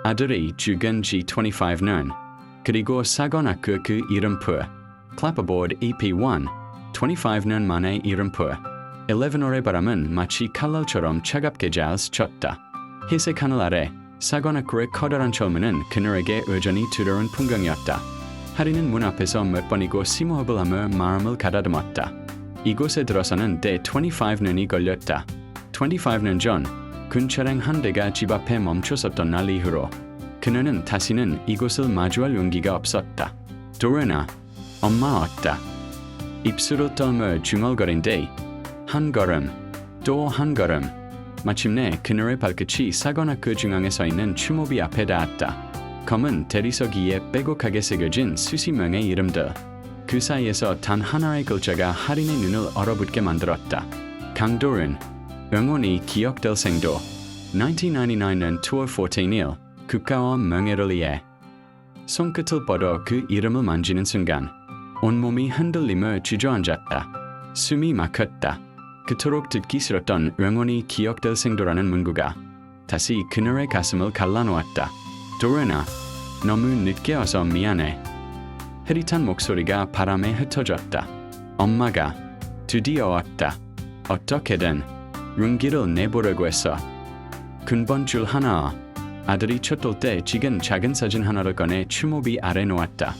아들이 죽은 지 25년. 그리고 사관학교 그 이름표. Clapperboard EP1. 25년 만에 이름표. 11월의 바람은 마치 칼날처럼 차갑게 잘 스쳤다. 회색 하늘 아래 사관학교의 커다란 철문은 그녀에게 여전히 두려운 풍경이었다. 하리는 문 앞에서 몇 번이고 심호흡을 하며 마음을 가다듬었다. 이곳에 들어서는 때 25년이 걸렸다. 25년 전 군차량 한 대가 집 앞에 멈춰섰던 날 이후로 그녀는 다시는 이곳을 마주할 용기가 없었다. 도레나, 엄마 왔다. 입술을 떨며 중얼거린 뒤 한 걸음, 또 한 걸음. 마침내 그녀의 발끝이 사관학교 중앙에 서 있는 추모비 앞에 닿았다. 검은 대리석 위에 빼곡하게 새겨진 수십 명의 이름들. 그 사이에서 단 하나의 글자가 하린의 눈을 얼어붙게 만들었다. 강도른, 영원히 기억될 생도. 1999년 2월 14일 국가와 명예를 위해. 손끝을 뻗어 그 이름을 만지는 순간 온몸이 흔들리며 주저앉았다. 숨이 막혔다. 그토록 듣기 싫었던 영원히 기억될 생도라는 문구가 다시 그녀의 가슴을 갈라놓았다. 도레나, 너무 늦게 와서 미안해. 흐릿한 목소리가 바람에 흩어졌다. 엄마가 드디어 왔다. 어떻게든 용기를 내보려고 했어. 군번줄 하나. 아들이 쳤돌 때 찍은 작은 사진 하나를 꺼내 추모비 아래 놓았다.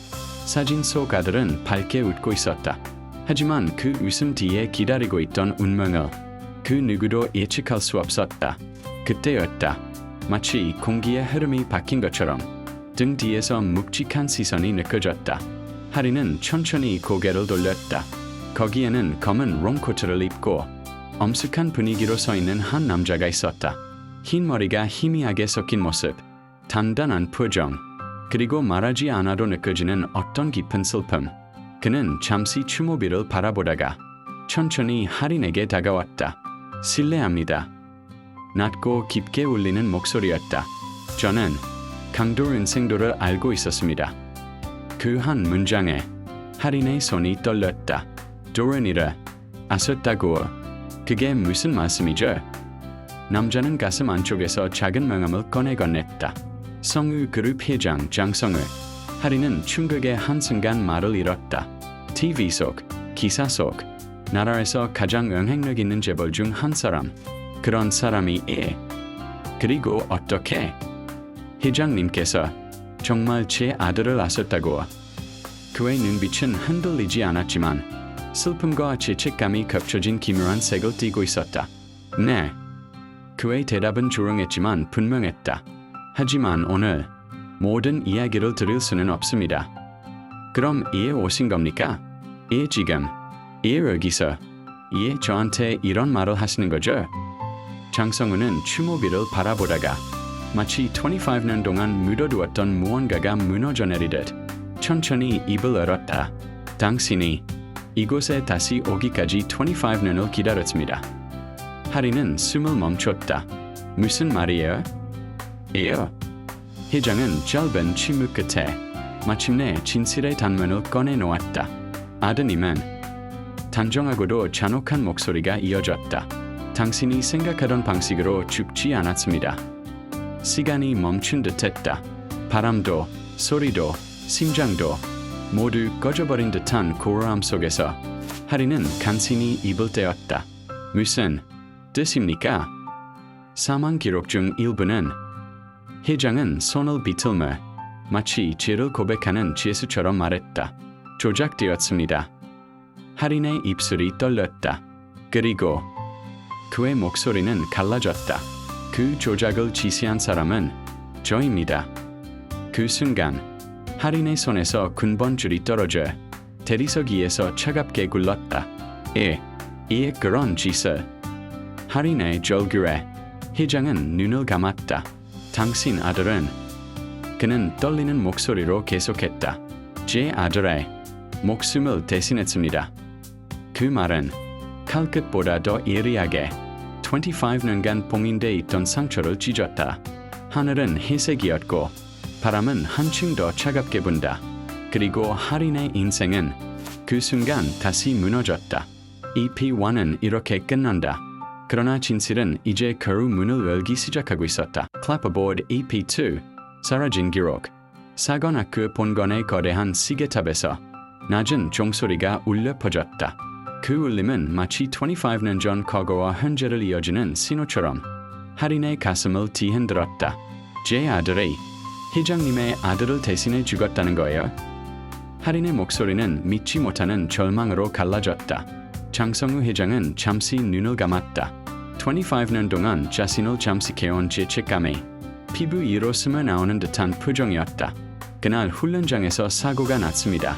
사진 속 아들은 밝게 웃고 있었다. 하지만 그 웃음 뒤에 기다리고 있던 운명을 그 누구도 예측할 수 없었다. 그때였다. 마치 공기의 흐름이 바뀐 것처럼 등 뒤에서 묵직한 시선이 느껴졌다. 하리는 천천히 고개를 돌렸다. 거기에는 검은 롱코트를 입고 엄숙한 분위기로 서 있는 한 남자가 있었다. 흰 머리가 희미하게 섞인 모습, 단단한 표정, 그리고 말하지 않아도 느껴지는 어떤 깊은 슬픔. 그는 잠시 추모비를 바라보다가 천천히 하린에게 다가왔다. 실례합니다. 낮고 깊게 울리는 목소리였다. 저는 강도른 생도를 알고 있었습니다. 그 한 문장에 하린의 손이 떨렸다. 도른이를 아셨다고. 그게 무슨 말씀이죠? 남자는 가슴 안쪽에서 작은 명함을 꺼내 건넸다. 성우 그룹 회장 장성우. 하린은 충격의 한순간 말을 잃었다. TV 속, 기사 속, 나라에서 가장 영향력 있는 재벌 중 한 사람. 그런 사람이 그리고 어떻게? 회장님께서 정말 제 아들을 아셨다고. 그의 눈빛은 흔들리지 않았지만 슬픔과 죄책감이 겹쳐진 기묘한 색을 띠고 있었다. 네. 그의 대답은 조용했지만 분명했다. 하지만 오늘 모든 이야기를 들을 수는 없습니다. 그럼 이에 오신 겁니까? 예 지금, 예 여기서, 예 저한테 이런 말을 하시는 거죠? 장성우는 추모비를 바라보다가 마치 25년 동안 묻어두었던 무언가가 무너져 내리듯 천천히 입을 열었다. 당신이 이곳에 다시 오기까지 25년을 기다렸습니다. 하리는 숨을 멈췄다. 무슨 말이에요? 예요. 회장은 짧은 침묵 끝에 마침내 진실의 단면을 꺼내놓았다. 아드님은 단정하고도 잔혹한 목소리가 이어졌다. 당신이 생각하던 방식으로 죽지 않았습니다. 시간이 멈춘 듯했다. 바람도, 소리도, 심장도 모두 꺼져버린 듯한 고요함 속에서 하리는 간신히 입을 떼었다. 무슨 뜻입니까? 사망 기록 중 일부는 회장은 손을 비틀며 마치 죄를 고백하는 죄수처럼 말했다. 조작되었습니다. 하린의 입술이 떨렸다. 그리고 그의 목소리는 갈라졌다. 그 조작을 지시한 사람은 저입니다. 그 순간 하린의 손에서 군번줄이 떨어져 대리석 위에서 차갑게 굴렀다. 그런 짓을. 하린의 절규에 회장은 눈을 감았다. 당신 아들은? 그는 떨리는 목소리로 계속했다. 제 아들의 목숨을 대신했습니다. 그 말은 칼끝보다 더 예리하게 25년간 봉인돼 있던 상처를 찢었다. 하늘은 회색이었고 바람은 한층 더 차갑게 분다. 그리고 하린의 인생은 그 순간 다시 무너졌다. EP1은 이렇게 끝난다. 그러나 진실은 이제 겨우 문을 열기 시작하고 있었다. Clapperboard EP2. 사라진 기록. 사건 아크 본건의 거대한 시계탑에서 낮은 종소리가 울려 퍼졌다. 그 울림은 마치 25년 전 과거와 현재를 이어주는 신호처럼 할인의 가슴을 뒤흔들었다. 제 아들이 회장님의 아들을 대신해 죽었다는 거예요? 할인의 목소리는 믿지 못하는 절망으로 갈라졌다. 장성우 회장은 잠시 눈을 감았다. 25년 동안 자신을 잠식해온 죄책감이 피부 위로 스며 나오는 듯한 표정이었다. 그날 훈련장에서 사고가 났습니다.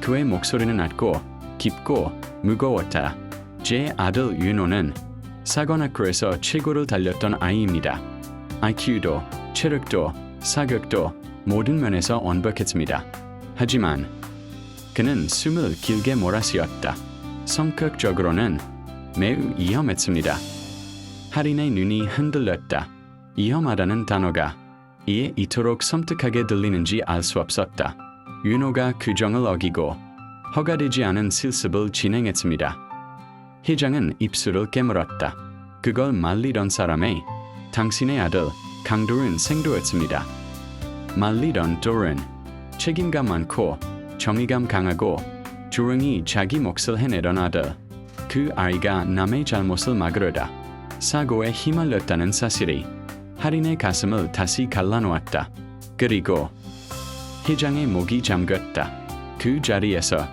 그의 목소리는 낮고 깊고 무거웠다. 제 아들 윤호는 사관학교에서 최고를 달렸던 아이입니다. IQ도, 체력도, 사격도 모든 면에서 완벽했습니다. 하지만 그는 숨을 길게 몰아쉬었다. 성격적으로는 매우 위험했습니다. 할인의 눈이 흔들렸다. 위험하다는 단어가 이에 이토록 섬뜩하게 들리는지 알 수 없었다. 윤호가 규정을 어기고 허가되지 않은 실습을 진행했습니다. 회장은 입술을 깨물었다. 그걸 말리던 사람이 당신의 아들 강도른 생도였습니다. 말리던 도른, 책임감 많고 정의감 강하고 조용히 자기 몫을 해내던 아들. 그 아이가 남의 잘못을 막으려다 사고에 휘말렸다는 사실이 할인의 가슴을 다시 갈라놓았다. 그리고 회장의 목이 잠겼다. 그 자리에서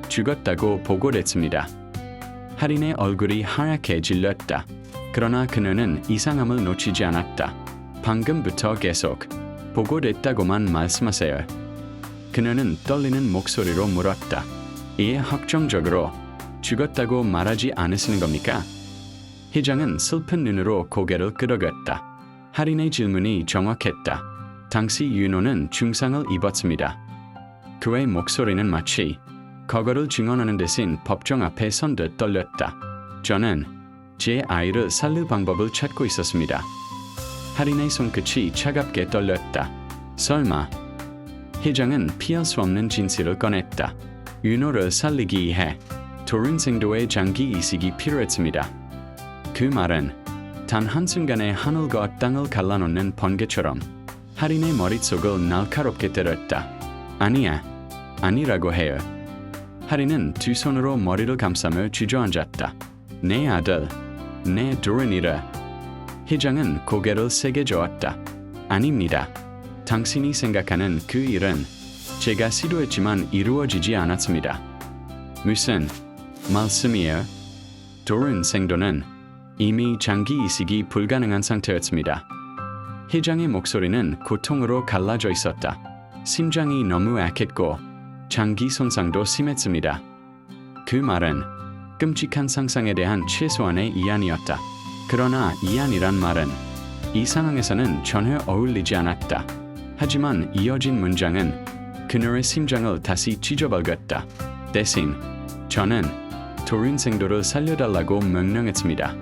죽었다고 보고됐습니다. 할인의 얼굴이 하얗게 질렸다. 그러나 그녀는 이상함을 놓치지 않았다. 방금부터 계속 보고됐다고만 말씀하세요. 그녀는 떨리는 목소리로 물었다. 이에 확정적으로 죽었다고 말하지 않으시는 겁니까? 회장은 슬픈 눈으로 고개를 끄덕였다. 할인의 질문이 정확했다. 당시 윤호는 중상을 입었습니다. 그의 목소리는 마치 과거를 증언하는 대신 법정 앞에 선 듯 떨렸다. 저는 제 아이를 살릴 방법을 찾고 있었습니다. 할인의 손끝이 차갑게 떨렸다. 설마. 회장은 피할 수 없는 진실을 꺼냈다. 윤호를 살리기 위해 도른 생도의 장기 이식이 필요했습니다. 그 말은 단 한순간에 하늘과 땅을 갈라놓는 번개처럼 할인의 머릿속을 날카롭게 때렸다. 아니야, 아니라고 해요. 할인은 두 손으로 머리를 감싸며 주저앉았다. 내 아들, 내 도른이라. 회장은 고개를 세게 저었다. 아닙니다. 당신이 생각하는 그 일은 제가 시도했지만 이루어지지 않았습니다. 무슨 말씀이에요? 도른 생도는 이미 장기 이식이 불가능한 상태였습니다. 회장의 목소리는 고통으로 갈라져 있었다. 심장이 너무 약했고 장기 손상도 심했습니다. 그 말은 끔찍한 상상에 대한 최소한의 이안이었다. 그러나 이안이란 말은 이 상황에서는 전혀 어울리지 않았다. 하지만 이어진 문장은 그녀의 심장을 다시 찢어버렸다. 대신 저는 도른 생도를 살려달라고 명령했습니다.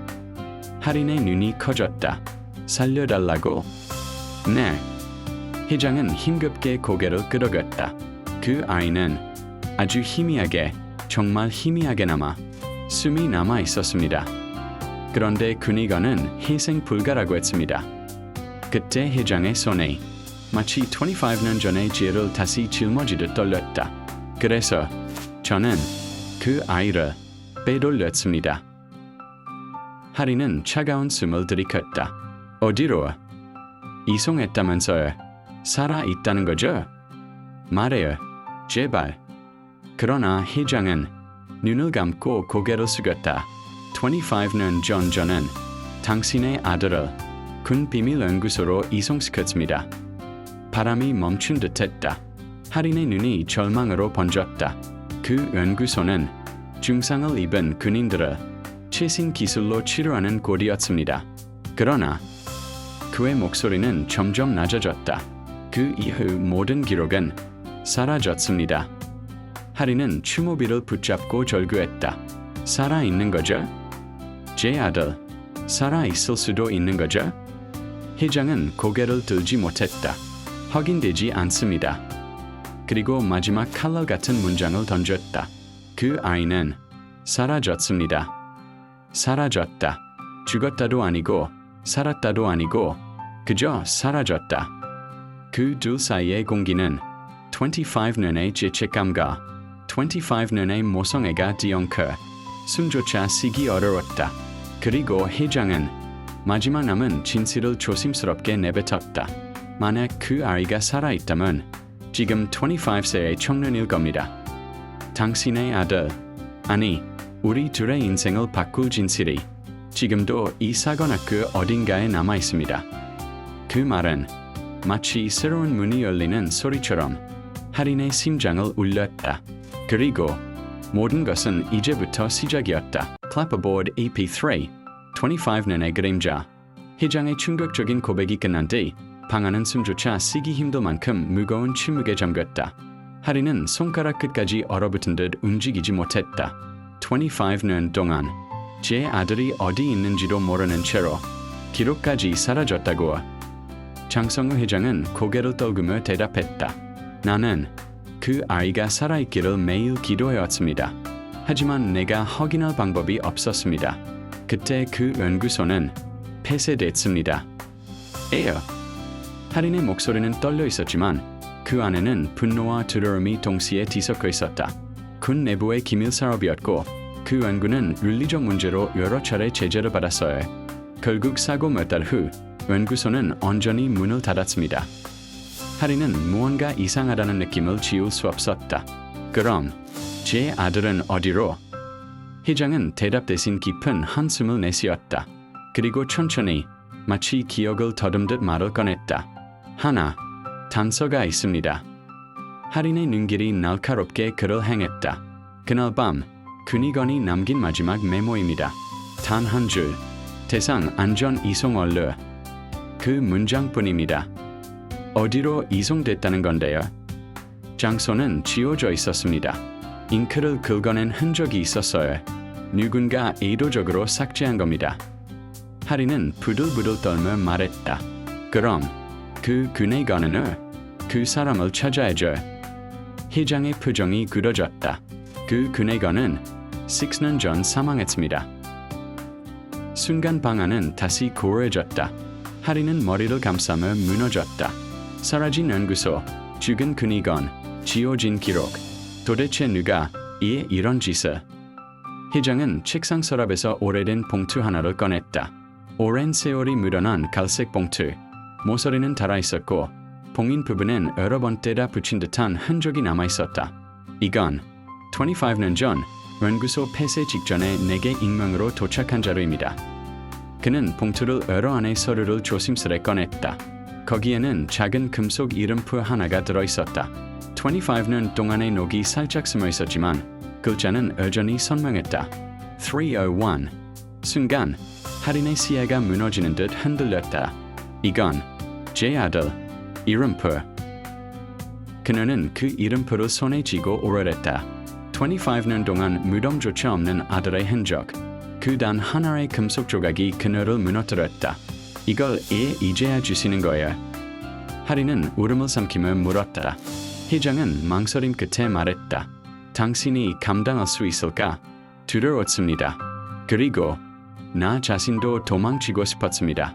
할인의 눈이 커졌다. 살려달라고? 네. 회장은 힘겹게 고개를 끄덕였다. 그 아이는 아주 희미하게, 정말 희미하게 남아 숨이 남아 있었습니다. 그런데 군의관은 희생 불가라고 했습니다. 그때 회장의 손이 마치 25년 전의 지혜를 다시 짊어지듯 떨렸다. 그래서 저는 그 아이를 빼돌렸습니다. 할인은 차가운 숨을 들이켰다. 어디로? 이송했다면서요? 살아있다는 거죠? 말해요. 제발. 그러나 회장은 눈을 감고 고개를 숙였다. 25년 전 저는 당신의 아들을 군 비밀연구소로 이송시켰습니다. 바람이 멈춘 듯했다. 할인의 눈이 절망으로 번졌다. 그 연구소는 중상을 입은 군인들을 최신 기술로 치료하는 곳이었습니다. 그러나 그의 목소리는 점점 낮아졌다. 그 이후 모든 기록은 사라졌습니다. 할인은 추모비를 붙잡고 절규했다. 살아있는 거죠? 제 아들, 살아있을 수도 있는 거죠? 회장은 고개를 들지 못했다. 확인되지 않습니다. 그리고 마지막 칼날 같은 문장을 던졌다. 그 아이는 사라졌습니다. 사라졌다. 죽었다도 아니고 살았다도 아니고 그저 사라졌다. 그 둘 사이의 공기는 25년의 죄책감과 25년의 모성애가 뒤엉켜 숨조차 쉬기 어려웠다. 그리고 회장은 마지막 남은 진실을 조심스럽게 내뱉었다. 만약 그 아이가 살아있다면 지금 25세의 청년일 겁니다. 당신의 아들, 아니, 우리 둘의 인생을 바꿀 진실이 지금도 이 사관학교 어딘가에 남아있습니다. 그 말은 마치 새로운 문이 열리는 소리처럼 할인의 심장을 울렸다. 그리고 모든 것은 이제부터 시작이었다. Clapperboard EP3 25년의 그림자. 회장의 충격적인 고백이 끝난 뒤 방안은 숨조차 쉬기 힘들 만큼 무거운 침묵에 잠겼다. 할인은 손가락 끝까지 얼어붙은 듯 움직이지 못했다. 25년 동안 제 아들이 어디 있는지도 모르는 채로 기록까지 사라졌다고. 장성우 회장은 고개를 떨구며 대답했다. 나는 그 아이가 살아있기를 매일 기도해왔습니다. 하지만 내가 확인할 방법이 없었습니다. 그때 그 연구소는 폐쇄됐습니다. 에요. 할인의 목소리는 떨려 있었지만 그 안에는 분노와 두려움이 동시에 뒤섞여 있었다. 군 내부의 기밀 사업이었고 그 연구는 윤리적 문제로 여러 차례 제재를 받았어요. 결국 사고 몇 달 후 연구소는 온전히 문을 닫았습니다. 할인은 무언가 이상하다는 느낌을 지울 수 없었다. 그럼 제 아들은 어디로? 회장은 대답 대신 깊은 한숨을 내쉬었다. 그리고 천천히 마치 기억을 더듬듯 말을 꺼냈다. 하나, 단서가 있습니다. 할인의 눈길이 날카롭게 그를 향했다. 그날 밤 군의관이 남긴 마지막 메모입니다. 단 한 줄. 대상 안전 이송 완료. 그 문장뿐입니다. 어디로 이송됐다는 건데요? 장소는 지워져 있었습니다. 잉크를 긁어낸 흔적이 있었어요. 누군가 의도적으로 삭제한 겁니다. 할인은 부들부들 떨며 말했다. 그럼 그 군의관은 그 사람을 찾아야죠. 회장의 표정이 굳어졌다. 그 군의관은 6년 전 사망했습니다. 순간 방안은 다시 고요해졌다. 할인은 머리를 감싸며 무너졌다. 사라진 연구소, 죽은 군의관, 지워진 기록. 도대체 누가 이런 짓을? 회장은 책상 서랍에서 오래된 봉투 하나를 꺼냈다. 오랜 세월이 묻어난 갈색 봉투. 모서리는 닳아있었고 봉인 부분엔 여러 번 떼다 붙인 듯한 흔적이 남아있었다. 이건 25년 전 연구소 폐쇄 직전에 내게 익명으로 도착한 자료입니다. 그는 봉투를 열어 안에 서류를 조심스레 꺼냈다. 거기에는 작은 금속 이름표 하나가 들어있었다. 25년 동안의 녹이 살짝 숨어 있었지만 글자는 여전히 선명했다. 301. 순간 할인의 시야가 무너지는 듯 흔들렸다. 이건 제 아들 이름표. 그녀는 그 이름표를 손에 쥐고 오열했다. 25년 동안 무덤조차 없는 아들의 흔적. 그 단 하나의 금속 조각이 그녀를 무너뜨렸다. 이걸 이제야 주시는 거예요? 할인은 울음을 삼키며 물었다. 회장은 망설임 끝에 말했다. 당신이 감당할 수 있을까? 두려웠습니다. 그리고 나 자신도 도망치고 싶었습니다.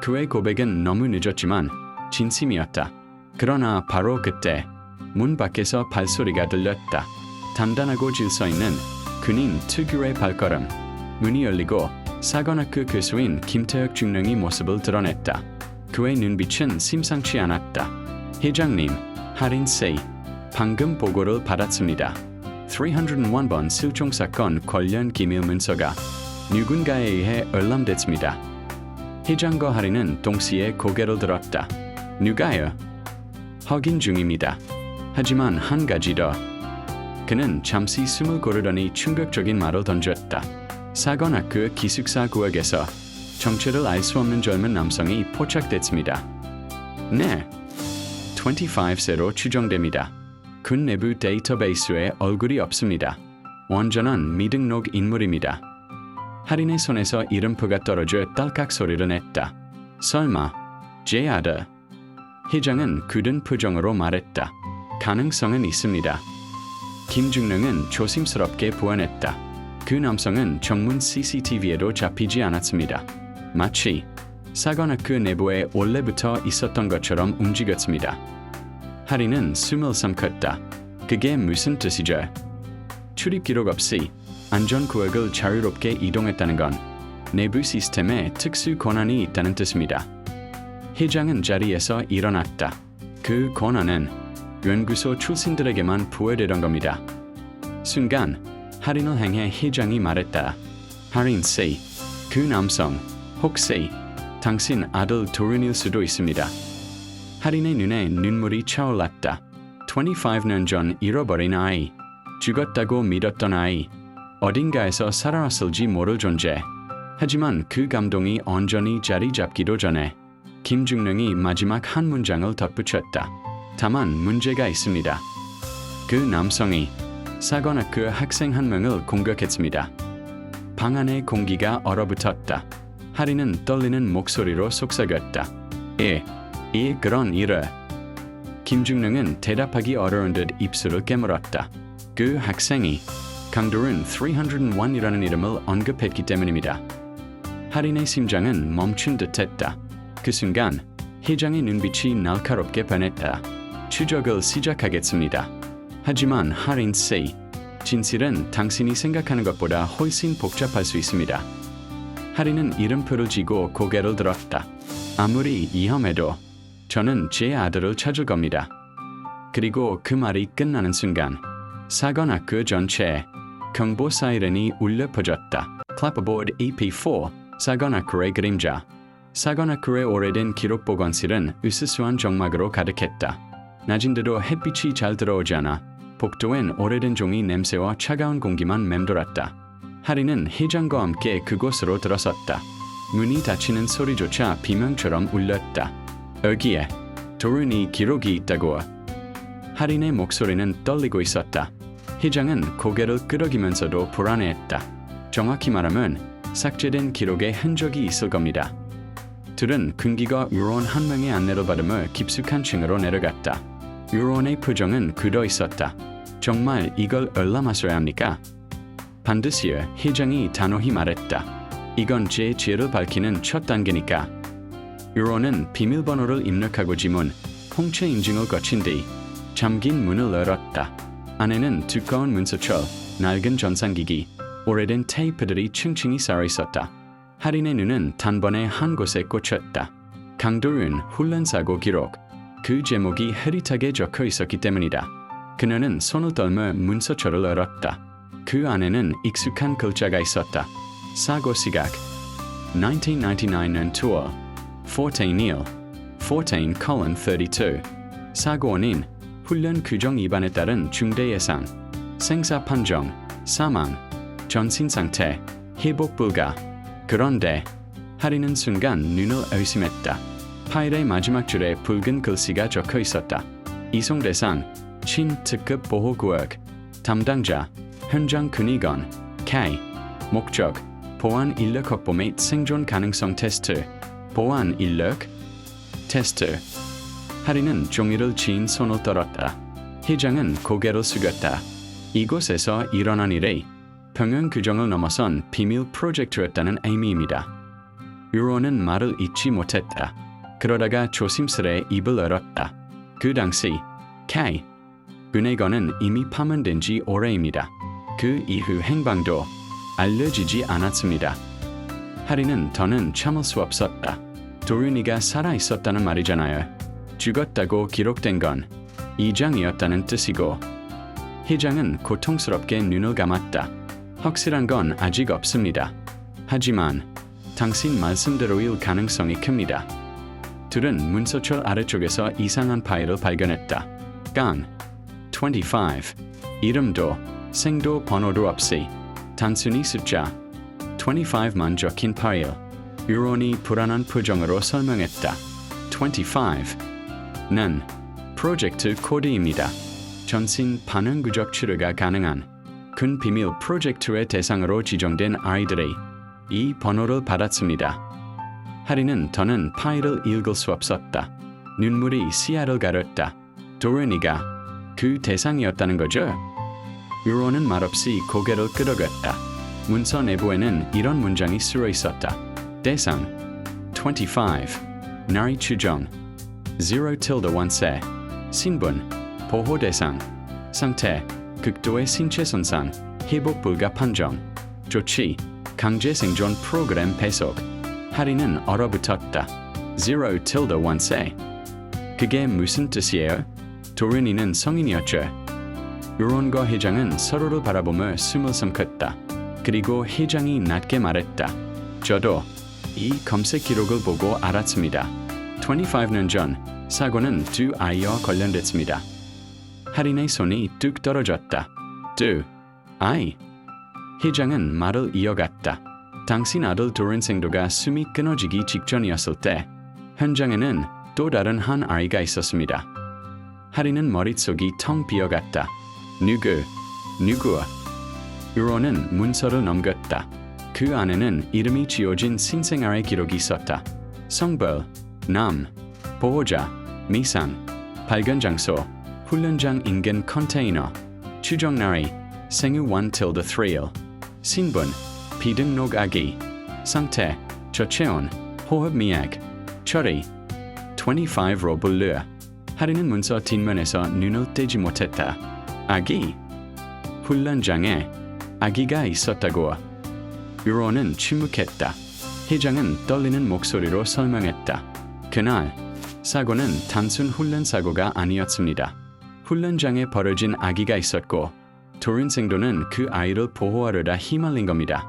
그의 고백은 너무 늦었지만 진심이었다. 그러나 바로 그때 문 밖에서 발소리가 들렸다. 단단하고 질서있는 군인 특유의 발걸음. 문이 열리고 사관학교 교수인 김태혁 중령이 모습을 드러냈다. 그의 눈빛은 심상치 않았다. 회장님, 할인 씨, 방금 보고를 받았습니다. 301번 실종사건 관련 기밀 문서가 누군가에 의해 열람됐습니다. 회장과 할인은 동시에 고개를 들었다. 누가요? 확인 중입니다. 하지만 한 가지 더. 그는 잠시 숨을 고르더니 충격적인 말을 던졌다. 사관학교 기숙사 구역에서 정체를 알 수 없는 젊은 남성이 포착됐습니다. 네, 25세로 추정됩니다. 군 내부 데이터베이스에 얼굴이 없습니다. 완전한 미등록 인물입니다. 할인의 손에서 이름표가 떨어져 딸깍 소리를 냈다. 설마 제 아들? 회장은 굳은 표정으로 말했다. 가능성은 있습니다. 김중령은 조심스럽게 보완했다. 그 남성은 정문 CCTV에도 잡히지 않았습니다. 마치 사건 그 내부에 원래부터 있었던 것처럼 움직였습니다. 하리는 숨을 삼켰다. 그게 무슨 뜻이죠? 출입 기록 없이 안전구역을 자유롭게 이동했다는 건 내부 시스템에 특수 권한이 있다는 뜻입니다. 회장은 자리에서 일어났다. 그 권한은 연구소 출신들에게만 부여되던 겁니다. 순간 하린을 향해 회장이 말했다. 하린 씨, 그 남성 혹시 당신 아들 도른일 수도 있습니다. 하린의 눈에 눈물이 차올랐다. 25년 전 잃어버린 아이, 죽었다고 믿었던 아이, 어딘가에서 살아왔을지 모를 존재. 하지만 그 감동이 온전히 자리 잡기도 전에 김중령이 마지막 한 문장을 덧붙였다. 다만 문제가 있습니다. 그 남성이 사관학교 학생 한 명을 공격했습니다. 방 안의 공기가 얼어붙었다. 하린은 떨리는 목소리로 속삭였다. 그런 일을. 김중령은 대답하기 어려운 듯 입술을 깨물었다. 그 학생이 강도른 301이라는 이름을 언급했기 때문입니다. 하린의 심장은 멈춘 듯했다. 그 순간 회장의 눈빛이 날카롭게 변했다. 추적을 시작하겠습니다. 하지만 하린 씨, 진실은 당신이 생각하는 것보다 훨씬 복잡할 수 있습니다. 하린은 이름표를 쥐고 고개를 들었다. 아무리 위험해도 저는 제 아들을 찾을 겁니다. 그리고 그 말이 끝나는 순간 사관학교 전체에 경보 사이렌이 울려 퍼졌다. Clapperboard EP4 사관학교의 그림자. 사관학교의 오래된 기록 보관실은 으스스한 정막으로 가득했다. 낮인데도 햇빛이 잘 들어오지 않아 복도엔 오래된 종이 냄새와 차가운 공기만 맴돌았다. 하린은 회장과 함께 그곳으로 들어섰다. 문이 닫히는 소리조차 비명처럼 울렸다. 여기에 도른이 기록이 있다고. 하린의 목소리는 떨리고 있었다. 회장은 고개를 끄덕이면서도 불안해했다. 정확히 말하면 삭제된 기록에 흔적이 있을 겁니다. 둘은 군기가 요원 한 명의 안내를 받으며 깊숙한 층으로 내려갔다. 요원의 표정은 굳어 있었다. 정말 이걸 열람하셔야 합니까? 반드시요, 회장이 단호히 말했다. 이건 제 죄를 밝히는 첫 단계니까. 요원은 비밀번호를 입력하고 지문, 홍채 인증을 거친 뒤 잠긴 문을 열었다. 안에는 두꺼운 문서철, 낡은 전산기기, 오래된 테이프들이 층층이 쌓여 있었다. 하린의 눈은 단번에 한 곳에 꽂혔다. 강도른 훈련사고 기록. 그 제목이 흐릿하게 적혀 있었기 때문이다. 그녀는 손을 떨며 문서철을 열었다. 그 안에는 익숙한 글자가 있었다. 사고 시각 1999년 2월 14일 14:32 사고 원인 훈련 규정 위반에 따른 중대 예상 생사 판정 사망 전신 상태 회복 불가. 그런데 하린은 순간 눈을 의심했다. 파일의 마지막 줄에 붉은 글씨가 적혀 있었다. 이송 대상 친특급 보호구역 담당자 현장 근위건 K 목적 보안 인력 확보 및 생존 가능성 테스트 보안 인력 테스트. 하린은 종이를 쥔 손을 떨었다. 회장은 고개를 숙였다. 이곳에서 일어난 일이 병행 규정을 넘어선 비밀 프로젝트였다는 의미입니다. 요원은 말을 잇지 못했다. 그러다가 조심스레 입을 열었다. 그 당시 K 은혜건은 이미 파면된 지 오래입니다. 그 이후 행방도 알려지지 않았습니다. 하린은 더는 참을 수 없었다. 도른이가 살아있었다는 말이잖아요. 죽었다고 기록된 건 2장이었다는 뜻이고. 회장은 고통스럽게 눈을 감았다. 확실한 건 아직 없습니다. 하지만 당신 말씀대로일 가능성이 큽니다. 둘은 문서철 아래쪽에서 이상한 파일을 발견했다. 강 25 이름도 생도 번호도 없이 단순히 숫자 25만 적힌 파일. 요원이 불안한 표정으로 설명했다. 25는 프로젝트 코드입니다. 전신 반응구적 치료가 가능한 큰 비밀 프로젝트의 대상으로 지정된 아이들이 이 번호를 받았습니다. 하린은 더는 파일을 읽을 수 없었다. 눈물이 시야를 가렸다. 도른이가 그 대상이었다는 거죠? 요원은 말없이 고개를 끄덕였다. 문서 내부에는 이런 문장이 쓰여 있었다. 대상 25. 나리 추정 0-1세 신분 보호 대상 상태 극도의 신체 손상 회복 불가 판정 조치 강제 생존 프로그램 배속 할인은 얼어붙었다 0-1세 그게 무슨 뜻이에요? 도른이는 성인이었죠. 유론과 회장은 서로를 바라보며 숨을 삼켰다. 그리고 회장이 낮게 말했다. 저도 이 검색 기록을 보고 알았습니다. 25년 전 사고는 두 아이와 관련됐습니다. 할인의 손이 뚝 떨어졌다. 두 아이. 회장은 말을 이어갔다. 당신 아들 도른 생도가 숨이 끊어지기 직전이었을 때 현장에는 또 다른 한 아이가 있었습니다. 할인은 머릿속이 텅 비어갔다. 누구? 유로는 문서를 넘겼다. 그 안에는 이름이 지워진 신생아의 기록이 있었다. 성별, 남, 보호자, 미상, 발견 장소, 훈련장 인근 컨테이너, 추정 나이, 생후 1-3일, 신분, 비등록 아기, 상태, 저체온, 호흡 미약, 처리, 25로 분류. 할인은 문서 뒷면에서 눈을 떼지 못했다. 아기? 훈련장에 아기가 있었다고. 유로는 침묵했다. 회장은 떨리는 목소리로 설명했다. 그날 사고는 단순 훈련 사고가 아니었습니다. 훈련장에 버려진 아기가 있었고 도른 생도는 그 아이를 보호하려다 휘말린 겁니다.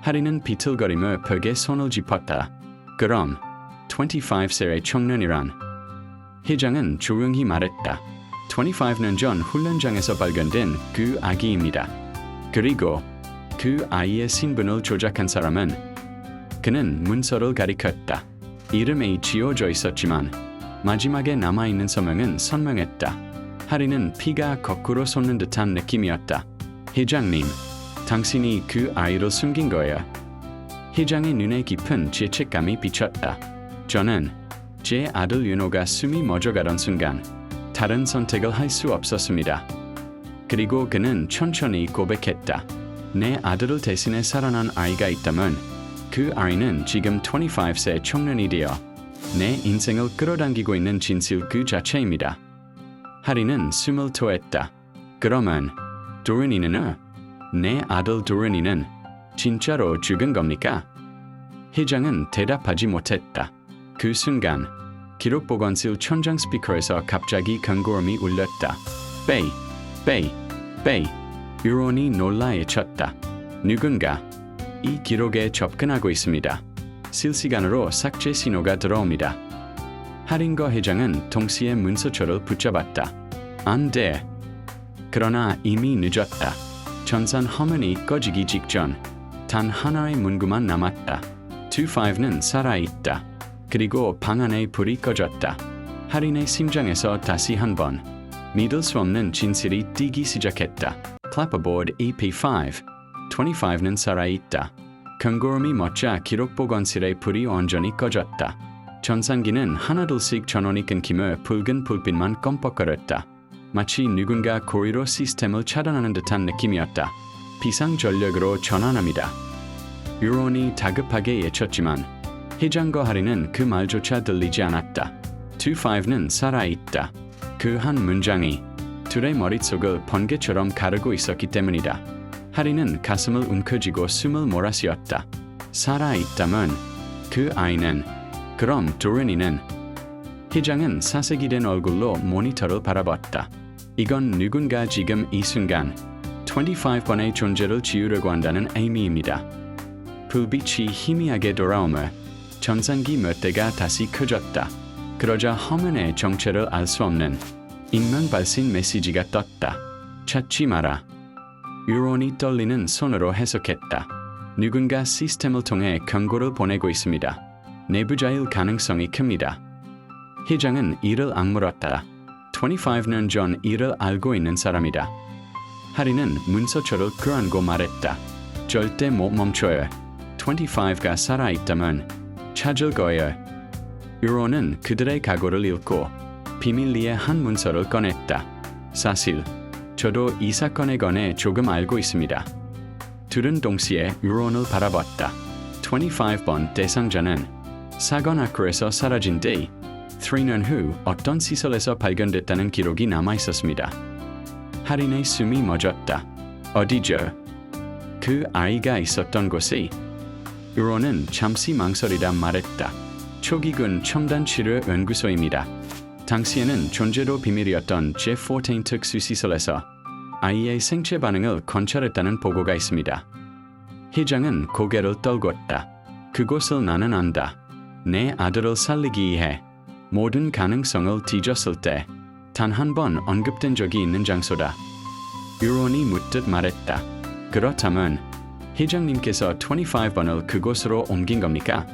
할인은 비틀거리며 벽에 손을 짚었다. 그럼 25세의 청년이란? 회장은 조용히 말했다. 25년 전 훈련장에서 발견된 그 아기입니다. 그리고 그 아이의 신분을 조작한 사람은 그는 문서를 가리켰다. 이름이 지워져 있었지만 마지막에 남아있는 서명은 선명했다. 할인은 피가 거꾸로 솟는 듯한 느낌이었다. 회장님, 당신이 그 아이를 숨긴 거예요. 회장의 눈에 깊은 죄책감이 비쳤다. 저는 제 아들 윤호가 숨이 멎어가던 순간 다른 선택을 할 수 없었습니다. 그리고 그는 천천히 고백했다. 내 아들을 대신해 살아난 아이가 있다면 그 아이는 지금 25세 청년이 되어 내 인생을 끌어당기고 있는 진실 그 자체입니다. 할인은 숨을 토했다. 그러면 도른이는 내 아들 도른이는 진짜로 죽은 겁니까? 회장은 대답하지 못했다. 그 순간 기록 보관실 천장 스피커에서 갑자기 경고음이 울렸다. 베이. 유론이 놀라 외쳤다. 누군가 이 기록에 접근하고 있습니다. 실시간으로 삭제 신호가 들어옵니다. 할인과 회장은 동시에 문서초를 붙잡았다. 안 돼. 그러나 이미 늦었다. 전산 화면이 꺼지기 직전 단 하나의 문구만 남았다. 25는 살아있다. 그리고 방 안에 불이 꺼졌다. 할인의 심장에서 다시 한번 믿을 수 없는 진실이 뛰기 시작했다. Clapperboard EP5 25는 살아있다. 경고음이 멎자 기록 보관실의 불이 완전히 꺼졌다. 전산기는 하나둘씩 전원이 끊기며 붉은 불빛만 껌뻑거렸다. 마치 누군가 고의로 시스템을 차단하는 듯한 느낌이었다. 비상전력으로 전환합니다. 유론이 다급하게 외쳤지만 회장과 할인은 그 말조차 들리지 않았다. 25는 살아있다. 그 한 문장이 둘의 머릿속을 번개처럼 가르고 있었기 때문이다. 할인은 가슴을 움켜쥐고 숨을 몰아쉬었다. 살아있다면 그 아이는, 그럼 도른이는? 회장은 사색이 된 얼굴로 모니터를 바라봤다. 이건 누군가 지금 이 순간 25번의 존재를 지우려고 한다는 의미입니다. 불빛이 희미하게 돌아오며 전산기 몇 대가 다시 켜졌다. 그러자 화면에 정체를 알 수 없는 익명 발신 메시지가 떴다. 찾지 마라. 유론이 떨리는 손으로 해석했다. 누군가 시스템을 통해 경고를 보내고 있습니다. 내부자일 가능성이 큽니다. 회장은 이를 악물었다. 25년 전 이를 알고 있는 사람이다. 할인은 문서초를 끌어안고 말했다. 절대 못 멈춰요. 25가 살아있다면 찾을 거예요. 유론은 그들의 각오를 읽고 비밀리에 한 문서를 꺼냈다. 사실 저도 이 사건에 관해 조금 알고 있습니다. 둘은 동시에 유론을 바라봤다. 25번 대상자는 사건 아크에서 사라진 뒤 3년 후 어떤 시설에서 발견됐다는 기록이 남아 있었습니다. 하린의 숨이 멎었다. 어디죠? 그 아이가 있었던 곳이? 유로는 잠시 망설이다 말했다. 초기군 첨단치료 연구소입니다. 당시에는 존재로 비밀이었던 J14 특수시설에서 아이의 생체 반응을 관찰했다는 보고가 있습니다. 회장은 고개를 떨궜다. 그곳을 나는 안다. 내 아들을 살리기 위해 모든 가능성을 뒤졌을 때 단 한 번 언급된 적이 있는 장소다. 유론이 묻듯 말했다. 그렇다면 회장님께서 25번을 그곳으로 옮긴 겁니까?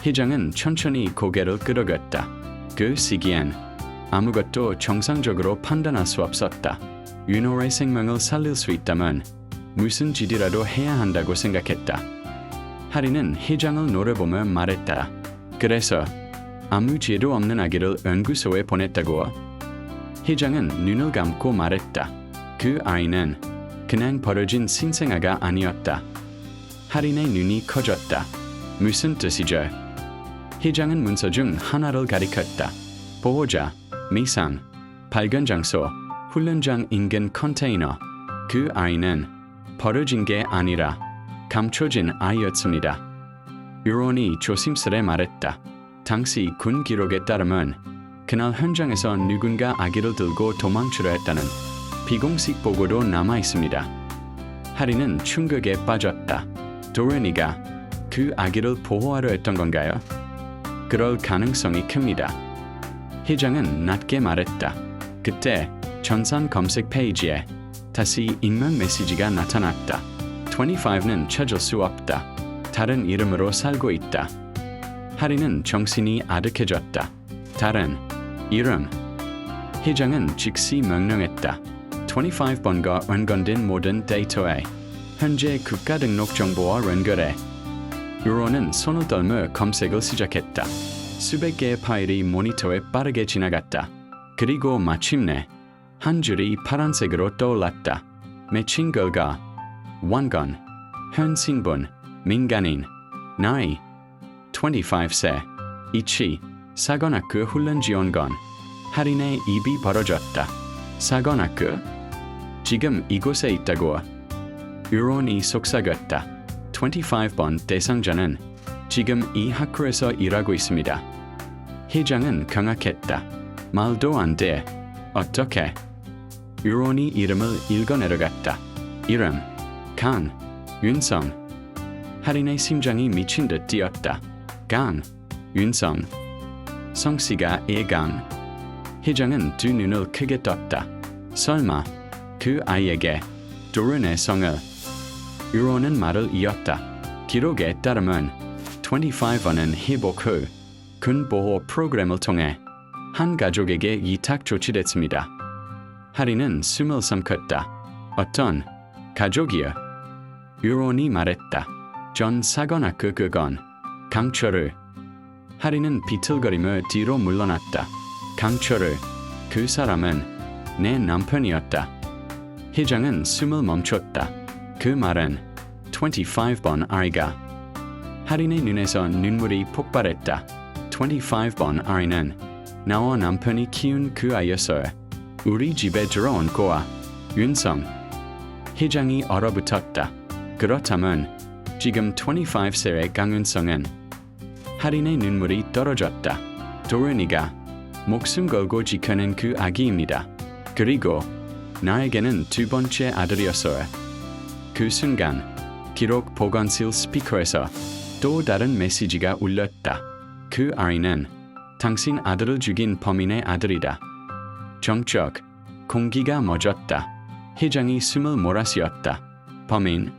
회장은 천천히 고개를 끄덕였다. 그 시기엔 아무것도 정상적으로 판단할 수 없었다. 윤호의 생명을 살릴 수 있다면 무슨 짓이라도 해야 한다고 생각했다. 하린은 회장을 노려보며 말했다. 그래서 아무 죄도 없는 아기를 연구소에 보냈다고? 회장은 눈을 감고 말했다. 그 아이는 그냥 버려진 신생아가 아니었다. 하린의 눈이 커졌다. 무슨 뜻이죠? 회장은 문서 중 하나를 가리켰다. 보호자, 미상, 발견 장소, 훈련장 인근 컨테이너. 그 아이는 버려진 게 아니라 감춰진 아이였습니다. 유론이 조심스레 말했다. 당시 군 기록에 따르면 그날 현장에서 누군가 아기를 들고 도망치려 했다는 비공식 보고도 남아 있습니다. 하린은 충격에 빠졌다. 도레니가 그 아기를 보호하려 했던 건가요? 그럴 가능성이 큽니다. 회장은 낮게 말했다. 그때 전산 검색 페이지에 다시 익명 메시지가 나타났다. 25는 찾을 수 없다. 다른 이름으로 살고 있다. 하린은 정신이 아득해졌다. 다른 이름. 회장은 즉시 명령했다. 25번과 연관된 모든 데이터에 현재 국가등록 정보와 연결해. 유로는 손을 떨며 검색을 시작했다. 수백 개의 파일이 모니터에 빠르게 지나갔다. 그리고 마침내 한 줄이 파란색으로 떠올랐다. 매칭 결과 원건, 현 신분, 민간인, 나이 25세, 이치, 사관학교 훈련지원관. 하린의 입이 벌어졌다. 사관학교? 지금 이곳에 있다고? 유론이 속삭였다. 25번 대상자는 지금 이 학교에서 일하고 있습니다. 회장은 경악했다. 말도 안 돼. 어떻게? 유론이 이름을 읽어내려갔다. 이름, 강, 윤성. 하린의 심장이 미친 듯 뛰었다. 강, 윤성. 성씨가 애강. 회장은 두 눈을 크게 떴다. 설마 그 아이에게 도른의 성을. 유론은 말을 이었다. 기록에 따르면 25번은 회복 후 군 보호 프로그램을 통해 한 가족에게 이탁 조치됐습니다. 하린은 숨을 삼켰다. 어떤 가족이요? 유론이 말했다. 전 사관학교 그건 강철을. 하린은 비틀거리며 뒤로 물러났다. 강철을. 그 사람은 내 남편이었다. 회장은 숨을 멈췄다. 그 말은 25번 아이가. 하린의 눈에서 눈물이 폭발했다. 25번 아이는 나와 남편이 키운 그 아이였어요. 우리 집에 들어온 고아 윤성. 회장이 얼어붙었다. 그렇다면 지금 25세의 강윤성은. 하린의 눈물이 떨어졌다. 도른이가 목숨 걸고 지켜낸 그 아기입니다. 그리고 나에게는 두 번째 아들이었어요. 그 순간 기록 보관실 스피커에서 또 다른 메시지가 울렸다. 그 아이는 당신 아들을 죽인 범인의 아들이다. 정적 공기가 멎었다. 회장이 숨을 몰아쉬었다. 범인?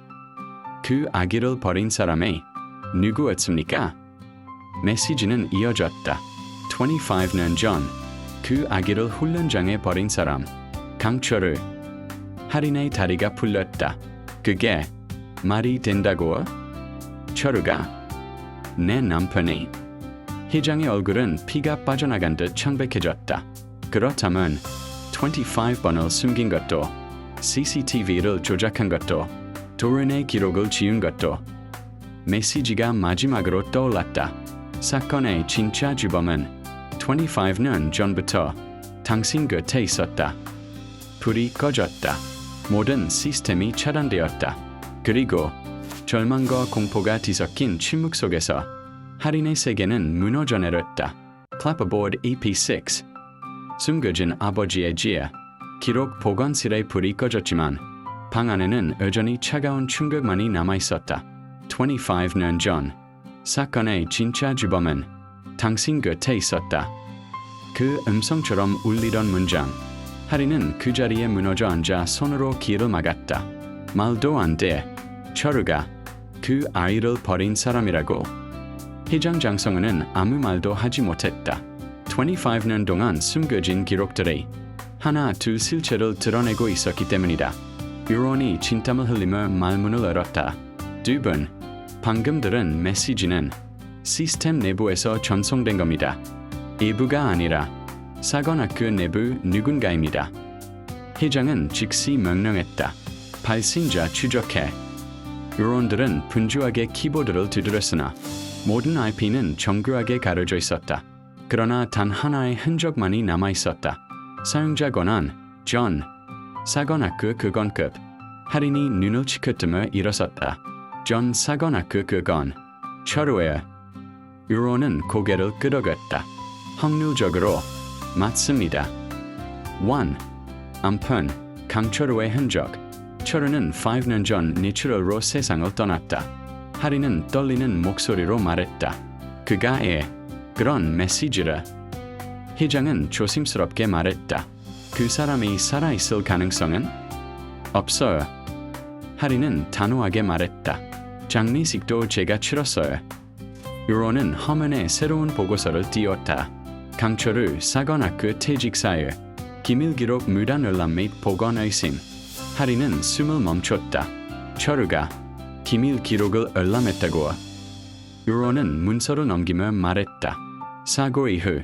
그 아기를 버린 사람이 누구였습니까? 메시지는 이어졌다. 25년 전 그 아기를 훈련장에 버린 사람 강철을. 하린의 다리가 풀렸다. 그게 말이 된다고? 철우가? 내 남편이? 회장의 얼굴은 피가 빠져나간 듯 창백해졌다. 그렇다면 25번을 숨긴 것도, CCTV를 조작한 것도, 도른의 기록을 지운 것도. 메시지가 마지막으로 떠올랐다. 사건의 진짜 주범은 25년 전부터 당신 곁에 있었다. 불이 꺼졌다. 모든 시스템이 차단되었다. 그리고 절망과 공포가 뒤섞인 침묵 속에서 할인의 세계는 무너져 내렸다. Clapperboard EP6. 숨겨진 아버지의 지혜. 기록 보관실에 불이 꺼졌지만 방 안에는 여전히 차가운 충격만이 남아있었다. 25년 전 사건의 진짜 주범은 당신 곁에 있었다. 그 음성처럼 울리던 문장. 할인은 그 자리에 무너져 앉아 손으로 귀를 막았다. 말도 안 돼. 철우가 그 아이를 버린 사람이라고. 회장 장성은은 아무 말도 하지 못했다. 25년 동안 숨겨진 기록들이 하나 둘 실체를 드러내고 있었기 때문이다. 유론이 진땀을 흘리며 말문을 열었다. 두 분, 방금 들은 메시지는 시스템 내부에서 전송된 겁니다. 일부가 아니라 사관학교 내부 누군가입니다. 회장은 즉시 명령했다. 발신자 추적해. 유론들은 분주하게 키보드를 두드렸으나 모든 IP는 정교하게 가려져 있었다. 그러나 단 하나의 흔적만이 남아있었다. 사용자 권한, 존. 사관학교 그건급. 할인이 눈을 치켜뜨며 일어섰다. 존 사관학교 그건. 철우예요. 유론은 고개를 끄덕였다. 확률적으로 맞습니다. 1. 암편, 강철우의 흔적. 철우는 5년 전 내추럴로 세상을 떠났다. 할인은 떨리는 목소리로 말했다. 그가 그런 메시지를. 회장은 조심스럽게 말했다. 그 사람이 살아있을 가능성은? 없어요. 할인은 단호하게 말했다. 장례식도 제가 치렀어요. 유론은 화면에 새로운 보고서를 띄웠다. 강철우 사관학교 퇴직 사유. 기밀기록 무단 열람 및 보관 의심. 할인은 숨을 멈췄다. 철우가 기밀 기록을 열람했다고. 유론은 문서를 넘기며 말했다. 사고 이후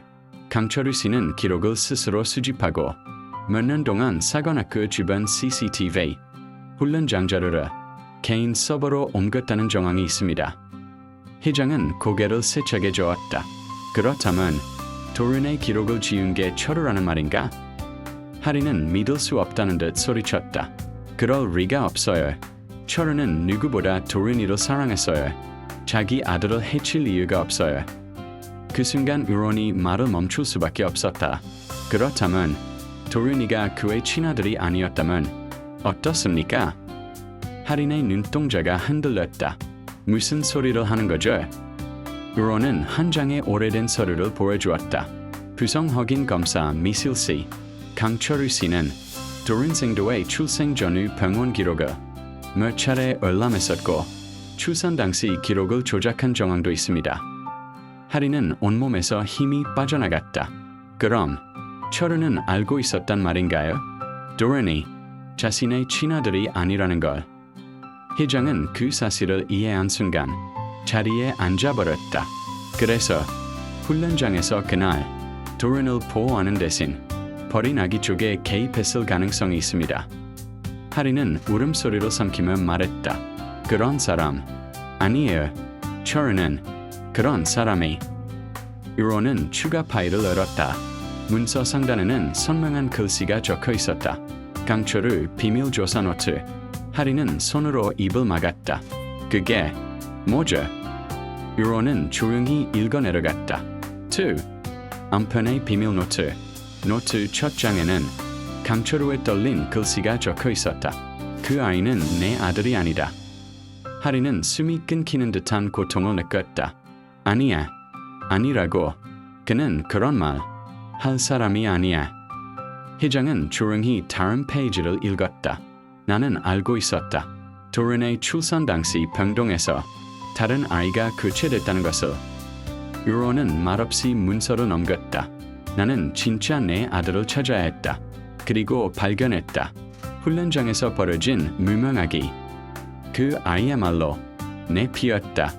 강철우 씨는 기록을 스스로 수집하고 몇 년 동안 사관학교 주변 CCTV, 훈련장 자료를 개인 서버로 옮겼다는 정황이 있습니다. 회장은 고개를 세차게 저었다. 그렇다면 도른의 기록을 지운 게 철우라는 말인가? 할인은 믿을 수 없다는 듯 소리쳤다. 그럴 리가 없어요. 철우는 누구보다 도른이를 사랑했어요. 자기 아들을 해칠 이유가 없어요. 그 순간 유론이 말을 멈출 수밖에 없었다. 그렇다면 도른이가 그의 친아들이 아니었다면 어떻습니까? 할인의 눈동자가 흔들렸다. 무슨 소리를 하는 거죠? 유론은 한 장의 오래된 서류를 보여주었다. 부성 확인 검사 미실 씨, 강철우 씨는 도른 생도의 출생 전후 병원 기록을 몇 차례 열람했었고 출산 당시 기록을 조작한 정황도 있습니다. 할인은 온몸에서 힘이 빠져나갔다. 그럼 철우는 알고 있었단 말인가요? 도른이 자신의 친아들이 아니라는 걸. 회장은 그 사실을 이해한 순간 자리에 앉아버렸다. 그래서 훈련장에서 그날 도른을 보호하는 대신 버린 아기 쪽에 개입했을 가능성이 있습니다. 할인은 울음소리를 삼키며 말했다. 그런 사람 아니에요. 철우는 그런 사람이. 유론은 추가 파일을 열었다. 문서 상단에는 선명한 글씨가 적혀 있었다. 강철우 비밀조사 노트. 할인은 손으로 입을 막았다. 그게 뭐죠? 유론은 조용히 읽어 내려갔다. 2. 암편의 비밀 노트. 노트 첫 장에는 강철우에 떨린 글씨가 적혀 있었다. 그 아이는 내 아들이 아니다. 할인은 숨이 끊기는 듯한 고통을 느꼈다. 아니야. 아니라고. 그는 그런 말 할 사람이 아니야. 회장은 조용히 다른 페이지를 읽었다. 나는 알고 있었다. 도른의 출산 당시 병동에서 다른 아이가 교체됐다는 것을. 유론은 말없이 문서를 넘겼다. 나는 진짜 내 아들을 찾아야 했다. 그리고 발견했다. 훈련장에서 벌어진 무명아기. 그 아이야말로 내 피였다.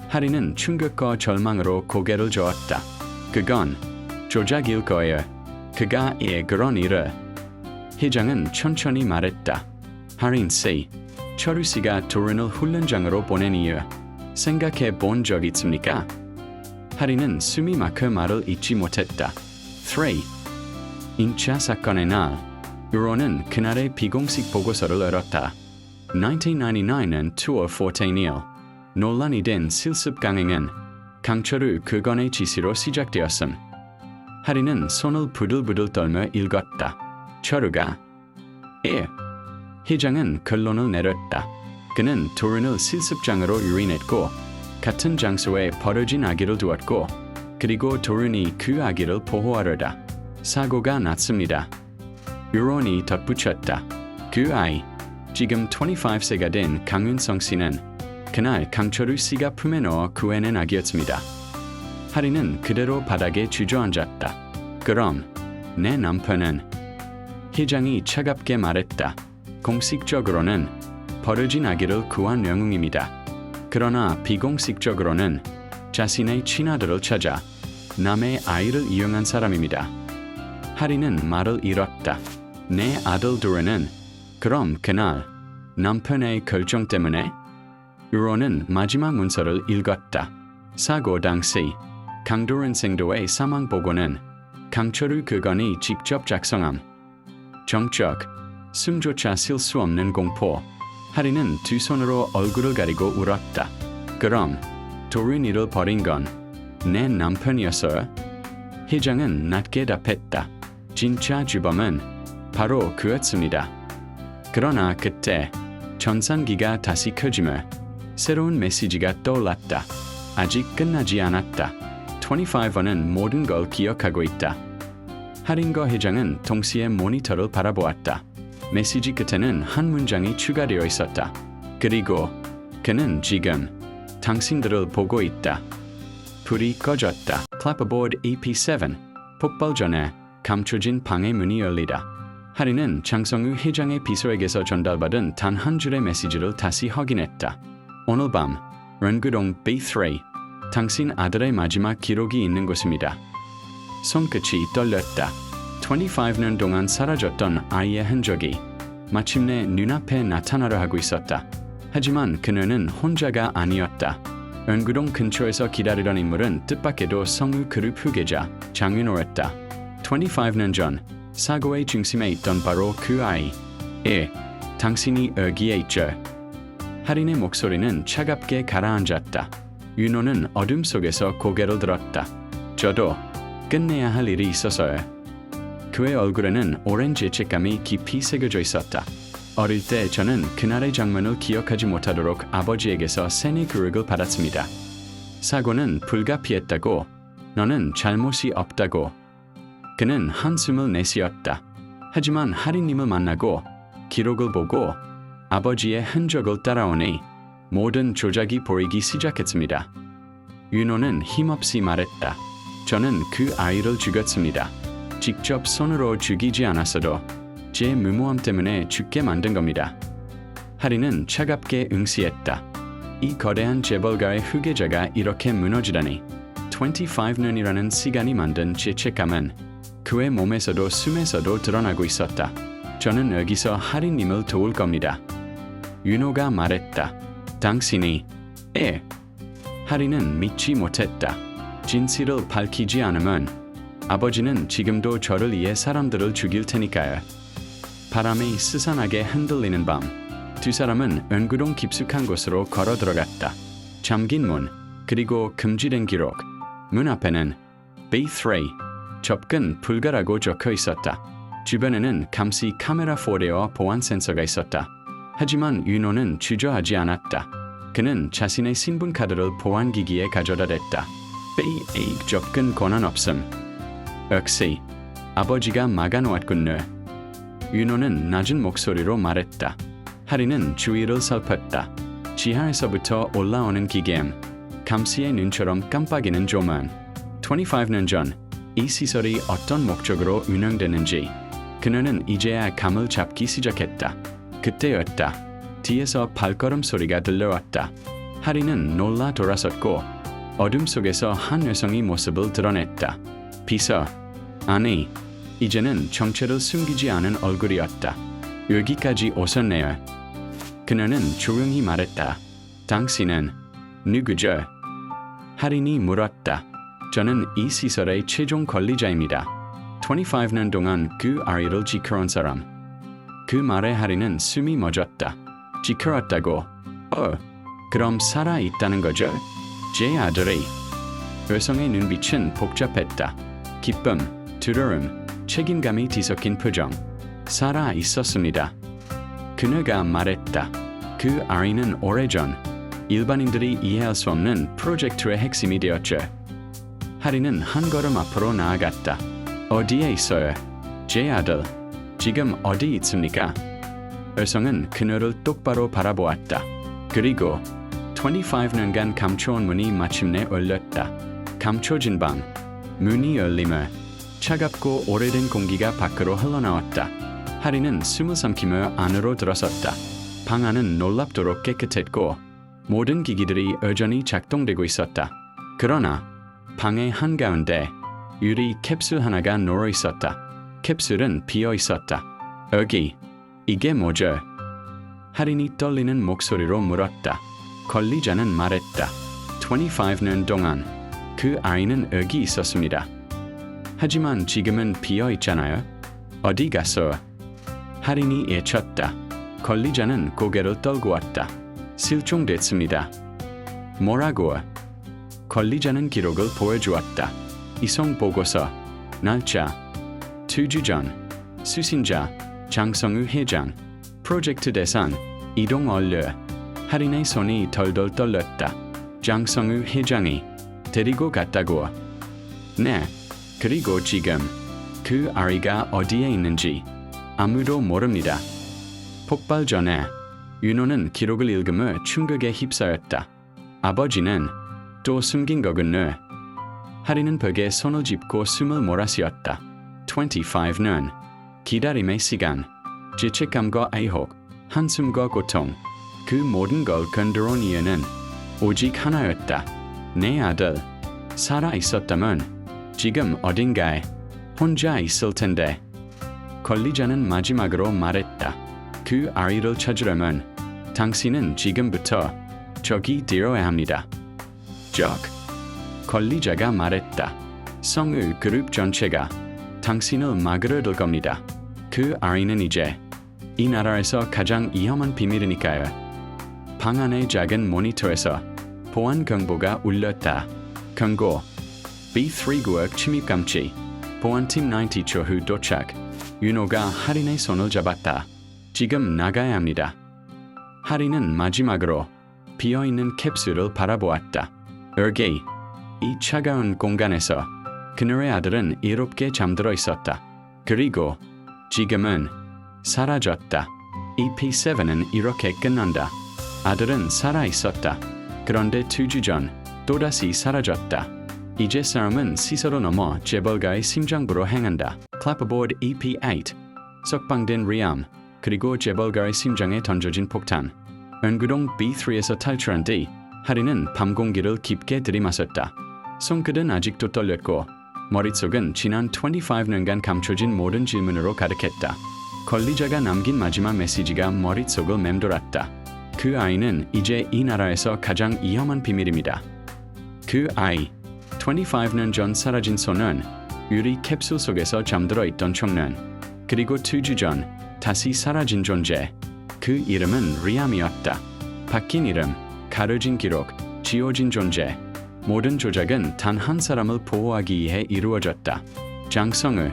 할인은 충격과 절망으로 고개를 저었다. 그건 조작일 거예요. 그가 그런 일을. 회장은 천천히 말했다. 할인 씨, 철우 씨가 도른을 훈련장으로 보낸 이유 생각해 본 적 있습니까? 하린은 숨이 막혀 말을 잇지 못했다. 3. 인차 사건의 날. 유로는 그날의 비공식 보고서를 얻었다. 1999년 2월 14일 논란이 된 실습 강행은 강철우 그건의 지시로 시작되었음. 하린은 손을 부들부들 떨며 읽었다. 철우가 회장은 결론을 내렸다. 그는 도른을 실습장으로 유인했고 같은 장소에 버려진 아기를 두었고 그리고 도른이 그 아기를 보호하려다 사고가 났습니다. 유론이 덧붙였다. 그 아이, 지금 25세가 된 강윤성 씨는 그날 강철우 씨가 품에 넣어 구해낸 아기였습니다. 하린은 그대로 바닥에 주저앉았다. 그럼 내 남편은? 회장이 차갑게 말했다. 공식적으로는 버려진 아기를 구한 영웅입니다. 그러나 비공식적으로는 자신의 친아들을 찾아 남의 아이를 이용한 사람입니다. 하린은 말을 잃었다. 내 아들 둘은 그럼 그날 남편의 결정 때문에? 유로는 마지막 문서를 읽었다. 사고 당시 강도른 생도의 사망 보고는 강철우 그건이 직접 작성함. 정적, 숨조차 쉴 수 없는 공포. 하린은 두 손으로 얼굴을 가리고 울었다. 그럼 도른이를 버린 건 내 남편이었어요? 회장은 낮게 답했다. 진짜 주범은 바로 그였습니다. 그러나 그때 전산기가 다시 켜지며 새로운 메시지가 떠올랐다. 아직 끝나지 않았다. 25는 모든 걸 기억하고 있다. 하린과 회장은 동시에 모니터를 바라보았다. 메시지 끝에는 한 문장이 추가되어 있었다. 그리고 그는 지금 당신들을 보고 있다. 불이 꺼졌다. Clapperboard EP7 폭발 전에 감춰진 방의 문이 열리다. 하린은 장성우 회장의 비서에게서 전달받은 단 한 줄의 메시지를 다시 확인했다. 오늘 밤 런구동 B3 당신 아들의 마지막 기록이 있는 곳입니다. 손끝이 떨렸다. 25년 동안 사라졌던 아이의 흔적이 마침내 눈앞에 나타나려 하고 있었다. 하지만 그녀는 혼자가 아니었다. 런구동 근처에서 기다리던 인물은 뜻밖에도 성우 그룹 후계자 장윤호였다. 25년 전 사고의 중심에 있던 바로 그 아이. 당신이 여기에 있죠. 하린의 목소리는 차갑게 가라앉았다. 윤호는 어둠 속에서 고개를 들었다. 저도 끝내야 할 일이 있어서요. 그의 얼굴에는 오랜 죄책감이 깊이 새겨져 있었다. 어릴 때 저는 그날의 장면을 기억하지 못하도록 아버지에게서 세뇌 교육을 받았습니다. 사고는 불가피했다고, 너는 잘못이 없다고. 그는 한숨을 내쉬었다. 하지만 하린님을 만나고 기록을 보고 아버지의 흔적을 따라오니 모든 조작이 보이기 시작했습니다. 윤호는 힘없이 말했다. 저는 그 아이를 죽였습니다. 직접 손으로 죽이지 않았어도 제 무모함 때문에 죽게 만든 겁니다. 하린은 차갑게 응시했다. 이 거대한 재벌가의 후계자가 이렇게 무너지다니. 25년이라는 시간이 만든 죄책감은 그의 몸에서도 숨에서도 드러나고 있었다. 저는 여기서 하린님을 도울 겁니다. 윤호가 말했다. 당신이? 하린은 믿지 못했다. 진실을 밝히지 않으면 아버지는 지금도 저를 위해 사람들을 죽일 테니까요. 바람이 스산하게 흔들리는 밤, 두 사람은 은구동 깊숙한 곳으로 걸어 들어갔다. 잠긴 문, 그리고 금지된 기록. 문 앞에는 B3, 접근 불가라고 적혀 있었다. 주변에는 감시 카메라 4대와 보안 센서가 있었다. 하지만 윤호는 주저하지 않았다. 그는 자신의 신분카드를 보안기기에 가져다 댔다. B8 접근 권한 없음. 역시 아버지가 막아놓았군요. 윤호는 낮은 목소리로 말했다. 하린은 주위를 살폈다. 지하에서부터 올라오는 기계음, 감시의 눈처럼 깜빡이는 조명. 25년 전 이 시설이 어떤 목적으로 운영되는지 그녀는 이제야 감을 잡기 시작했다. 그때였다. 뒤에서 발걸음 소리가 들려왔다. 하린은 놀라 돌아섰고 어둠 속에서 한 여성이 모습을 드러냈다. 비서, 아니, 이제는 정체를 숨기지 않은 얼굴이었다. 여기까지 오셨네요. 그녀는 조용히 말했다. 당신은 누구죠? 하린이 물었다. 저는 이 시설의 최종 관리자입니다. 25년 동안 그 아이를 지켜온 사람. 그 말에 하리는 숨이 멎었다. 지켜왔다고? 그럼 살아있다는 거죠? 제 아들이. 여성의 눈빛은 복잡했다. 기쁨, 두려움, 책임감이 뒤섞인 표정. 살아있었습니다. 그녀가 말했다. 그 아이는 오래전 일반인들이 이해할 수 없는 프로젝트의 핵심이 되었죠. 하리는 한 걸음 앞으로 나아갔다. 어디에 있어요? 제 아들. 지금 어디 있습니까? 여성은 그녀를 똑바로 바라보았다. 그리고 25년간 감춰온 문이 마침내 열렸다. 감춰진 방. 문이 열리며 차갑고 오래된 공기가 밖으로 흘러나왔다. 하리는 숨을 삼키며 안으로 들어섰다. 방 안은 놀랍도록 깨끗했고 모든 기기들이 여전히 작동되고 있었다. 그러나 방의 한가운데 유리 캡슐 하나가 놓여 있었다. 캡슐은 비어 있었다. 여기, 이게 뭐죠? 하린이 떨리는 목소리로 물었다. 관리자는 말했다. 25년 동안 그 아이는 여기 있었습니다. 하지만 지금은 비어 있잖아요. 어디 갔어? 하린이 예쳤다. 관리자는 고개를 떨구었다. 실종됐습니다. 뭐라고? 관리자는 기록을 보여주었다. 이송 보고서, 날짜, 2주 전, 수신자, 장성우 회장, 프로젝트 대상, 이동 완료. 하린의 손이 덜덜 떨렸다. 장성우 회장이 데리고 갔다고. 네, 그리고 지금 그 아이가 어디에 있는지 아무도 모릅니다. 폭발 전에 윤호는 기록을 읽으며 충격에 휩싸였다. 아버지는 또 숨긴 거군요. 하리는 벽에 손을 짚고 숨을 몰아쉬었다. 25년. 기다림의 시간. 죄책감과 애혹, 한숨과 고통. 그 모든 걸 건드려온 이유는 오직 하나였다. 내 아들. 살아 있었다면 지금 어딘가에 혼자 있을 텐데. 관리자는 마지막으로 말했다. 그 아이를 찾으려면 당신은 지금부터 저기 뛰어야 합니다. 관리자가 말했다. 성우 그룹 전체가 당신을 막으려 들 겁니다. 그 아이는 이제 이 나라에서 가장 위험한 비밀이니까요. 방 안의 작은 모니터에서 보안 경보가 울렸다. 경고. B3 구역 침입 감지. 보안팀 90초 후 도착. 윤호가 하린의 손을 잡았다. 지금 나가야 합니다. 하린은 마지막으로 비어있는 캡슐을 바라보았다. 여기, 이 차가운 공간에서 그녀의 아들은 이롭게 잠들어 있었다. 그리고 지금은 사라졌다. EP7은 이렇게 끝난다. 아들은 살아 있었다. 그런데 2주 전 또다시 사라졌다. 이제 싸움은 시설로 넘어 재벌가의 심장부로 향한다. 클래퍼보드 EP8. 석방된 리암, 그리고 재벌가의 심장에 던져진 폭탄. 은구동 B3에서 탈출한 뒤 하리는 밤 공기를 깊게 들이마셨다. 손끝은 아직도 떨렸고 머릿속은 지난 25년간 감춰진 모든 질문으로 가득했다. 관리자가 남긴 마지막 메시지가 머릿속을 맴돌았다. 그 아이는 이제 이 나라에서 가장 위험한 비밀입니다. 그 아이, 25년 전 사라진 소년, 유리 캡슐 속에서 잠들어 있던 청년, 그리고 2주 전 다시 사라진 존재. 그 이름은 리암이었다. 바뀐 이름, 가려진 기록, 지워진 존재. 모든 조작은 단 한 사람을 보호하기 위해 이루어졌다. 장성우. 1.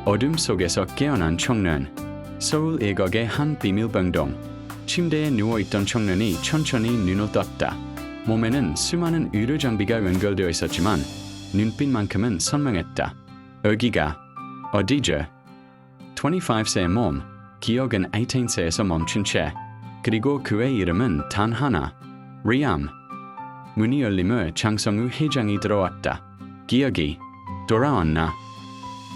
어둠 속에서 깨어난 청년. 서울 일각의 한 비밀병동. 침대에 누워있던 청년이 천천히 눈을 떴다. 몸에는 수많은 의료 장비가 연결되어 있었지만 눈빛만큼은 선명했다. 여기가 어디죠? 25세의 몸, 기억은 18세에서 멈춘 채. 그리고 그의 이름은 단 하나, 리암. 문이 열리며 장성우 회장이 들어왔다. 기억이 돌아왔나?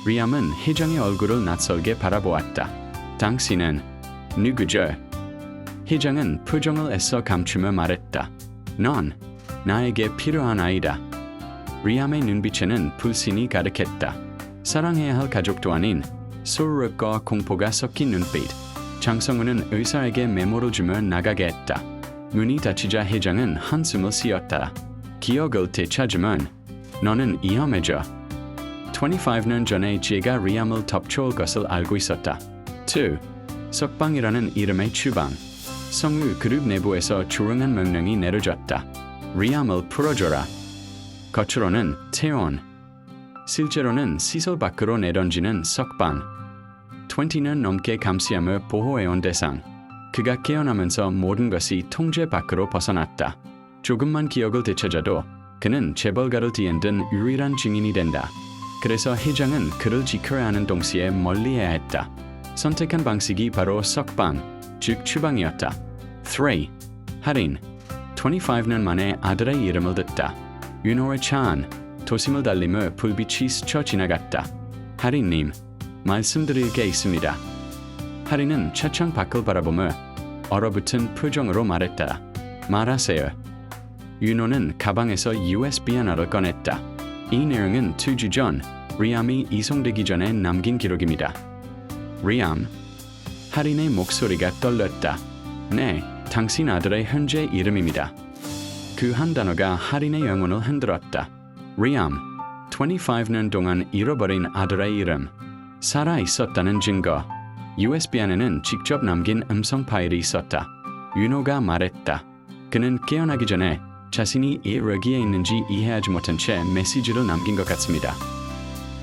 리암은 회장의 얼굴을 낯설게 바라보았다. 당신은 누구죠? 회장은 표정을 애써 감추며 말했다. 넌 나에게 필요한 아이다. 리암의 눈빛에는 불신이 가득했다. 사랑해야 할 가족도 아닌 소울과 공포가 섞인 눈빛. 장성우는 의사에게 메모를 주며 나가게 했다. 문이 닫히자 회장은 한숨을 쉬었다. 기억을 되찾으면 너는 위험해져. 25년 전에 제가 리암을 덮쳐올 것을 알고 있었다. 2. 석방이라는 이름의 추방. 성우 그룹 내부에서 조용한 명령이 내려졌다. 리암을 풀어줘라. 겉으로는 퇴원. 실제로는 시설 밖으로 내던지는 석방. 20년 넘게 감시하며 보호해온 대상. 그가 깨어나면서 모든 것이 통제 밖으로 벗어났다. 조금만 기억을 되찾아도 그는 재벌가를 뒤흔든 유일한 증인이 된다. 그래서 회장은 그를 지켜야 하는 동시에 멀리해야 했다. 선택한 방식이 바로 석방, 즉 추방이었다. 3. 할인. 25년 만에 아들의 이름을 듣다. 윤호의 차 안, 도심을 달리며 불빛이 스쳐 지나갔다. 할인님, 말씀드릴 게 있습니다. 할인은 차창 밖을 바라보며 얼어붙은 표정으로 말했다. 말하세요. 윤호는 가방에서 USB 하나를 꺼냈다. 이 내용은 2주 전 리암이 이송되기 전에 남긴 기록입니다. 리암. 할인의 목소리가 떨렸다. 네, 당신 아들의 현재 이름입니다. 그 한 단어가 할인의 영혼을 흔들었다. 리암. 25년 동안 잃어버린 아들의 이름. 살아 있었다는 증거. USB 안에는 직접 남긴 음성 파일이 있었다. 윤호가 말했다. 그는 깨어나기 전에 자신이 여기에 있는지 이해하지 못한 채 메시지를 남긴 것 같습니다.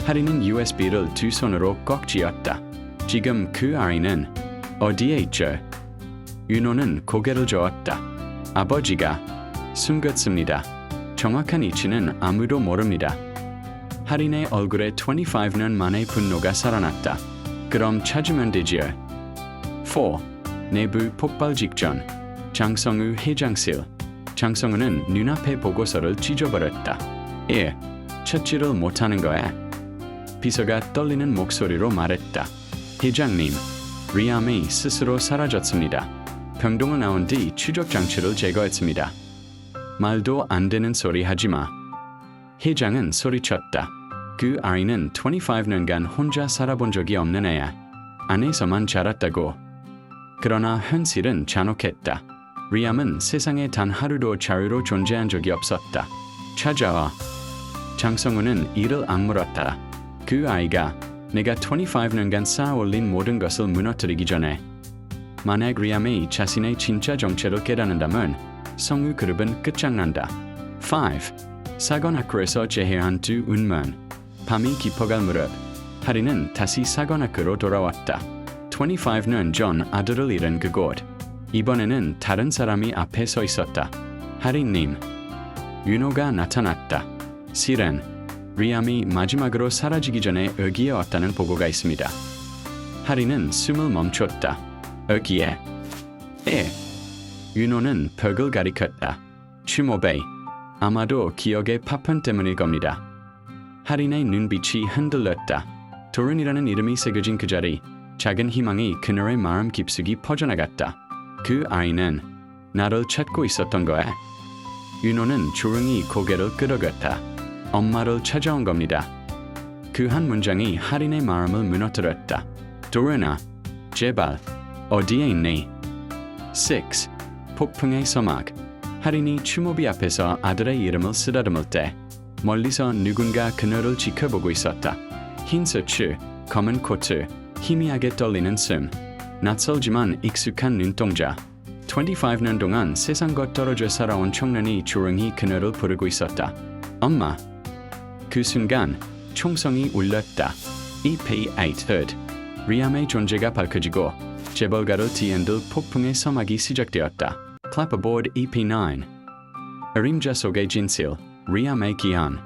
할인은 USB를 두 손으로 꽉 쥐었다. 지금 그 아이는 어디에 있죠? 윤호는 고개를 저었다. 아버지가 숨겼습니다. 정확한 위치는 아무도 모릅니다. 할인의 얼굴에 25년 만의 분노가 살아났다. 그럼 찾으면 되지요. 4. 내부 폭발 직전. 장성우 회장실. 장성우는 눈앞의 보고서를 찢어버렸다. 1. 찾지를 못하는 거야. 비서가 떨리는 목소리로 말했다. 회장님, 리암이 스스로 사라졌습니다. 병동을 나온 뒤 추적 장치를 제거했습니다. 말도 안 되는 소리 하지 마. 회장은 소리쳤다. 그 아이는 25년간 혼자 살아본 적이 없는 애야. 안에서만 자랐다고. 그러나 현실은 잔혹했다. 리암은 세상에 단 하루도 자유로 존재한 적이 없었다. 찾아와. 장성우는 이를 악물었다. 그 아이가 내가 25년간 쌓아올린 모든 것을 무너뜨리기 전에 만약 리암이 자신의 진짜 정체를 깨닫는다면 성우 그룹은 끝장난다. 5. 사건 학교에서 재해한 두 운명. 밤이 깊어갈 무렵 할인은 다시 사건 학교로 돌아왔다. 25년 전 아들을 잃은 그곳. 이번에는 다른 사람이 앞에 서 있었다. 할인님. 윤호가 나타났다. 실은 리암이 마지막으로 사라지기 전에 여기에 왔다는 보고가 있습니다. 할인은 숨을 멈췄다. 여기에. 윤호는 벽을 가리켰다. 추모베이. 아마도 기억의 파편 때문일 겁니다. 할인의 눈빛이 흔들렸다. 도른이라는 이름이 새겨진 그 자리. 작은 희망이 그녀의 마음 깊숙이 퍼져나갔다. 그 아이는 나를 찾고 있었던 거야. 윤호는 조용히 고개를 끄덕였다. 엄마를 찾아온 겁니다. 그 한 문장이 할인의 마음을 무너뜨렸다. 도른아, 제발, 어디에 있니? 6. 폭풍의 서막. 할인이 추모비 앞에서 아들의 이름을 쓰다듬을 때 멀리서 누군가 그녀를 지켜보고 있었다. 흰 셔츠, 검은 코트, 희미하게 떨리는 숨. 낯설지만 익숙한 눈동자. 25년 동안 세상과 떨어져 살아온 청년이 조용히 그녀를 부르고 있었다. 엄마. 그 순간 총성이 울렸다. EP8 Hood. 리암의 존재가 밝혀지고 재벌가를 뒤흔들 폭풍의 서막이 시작되었다. Clapperboard EP9. 어림자 속의 진실. 리암의 기한.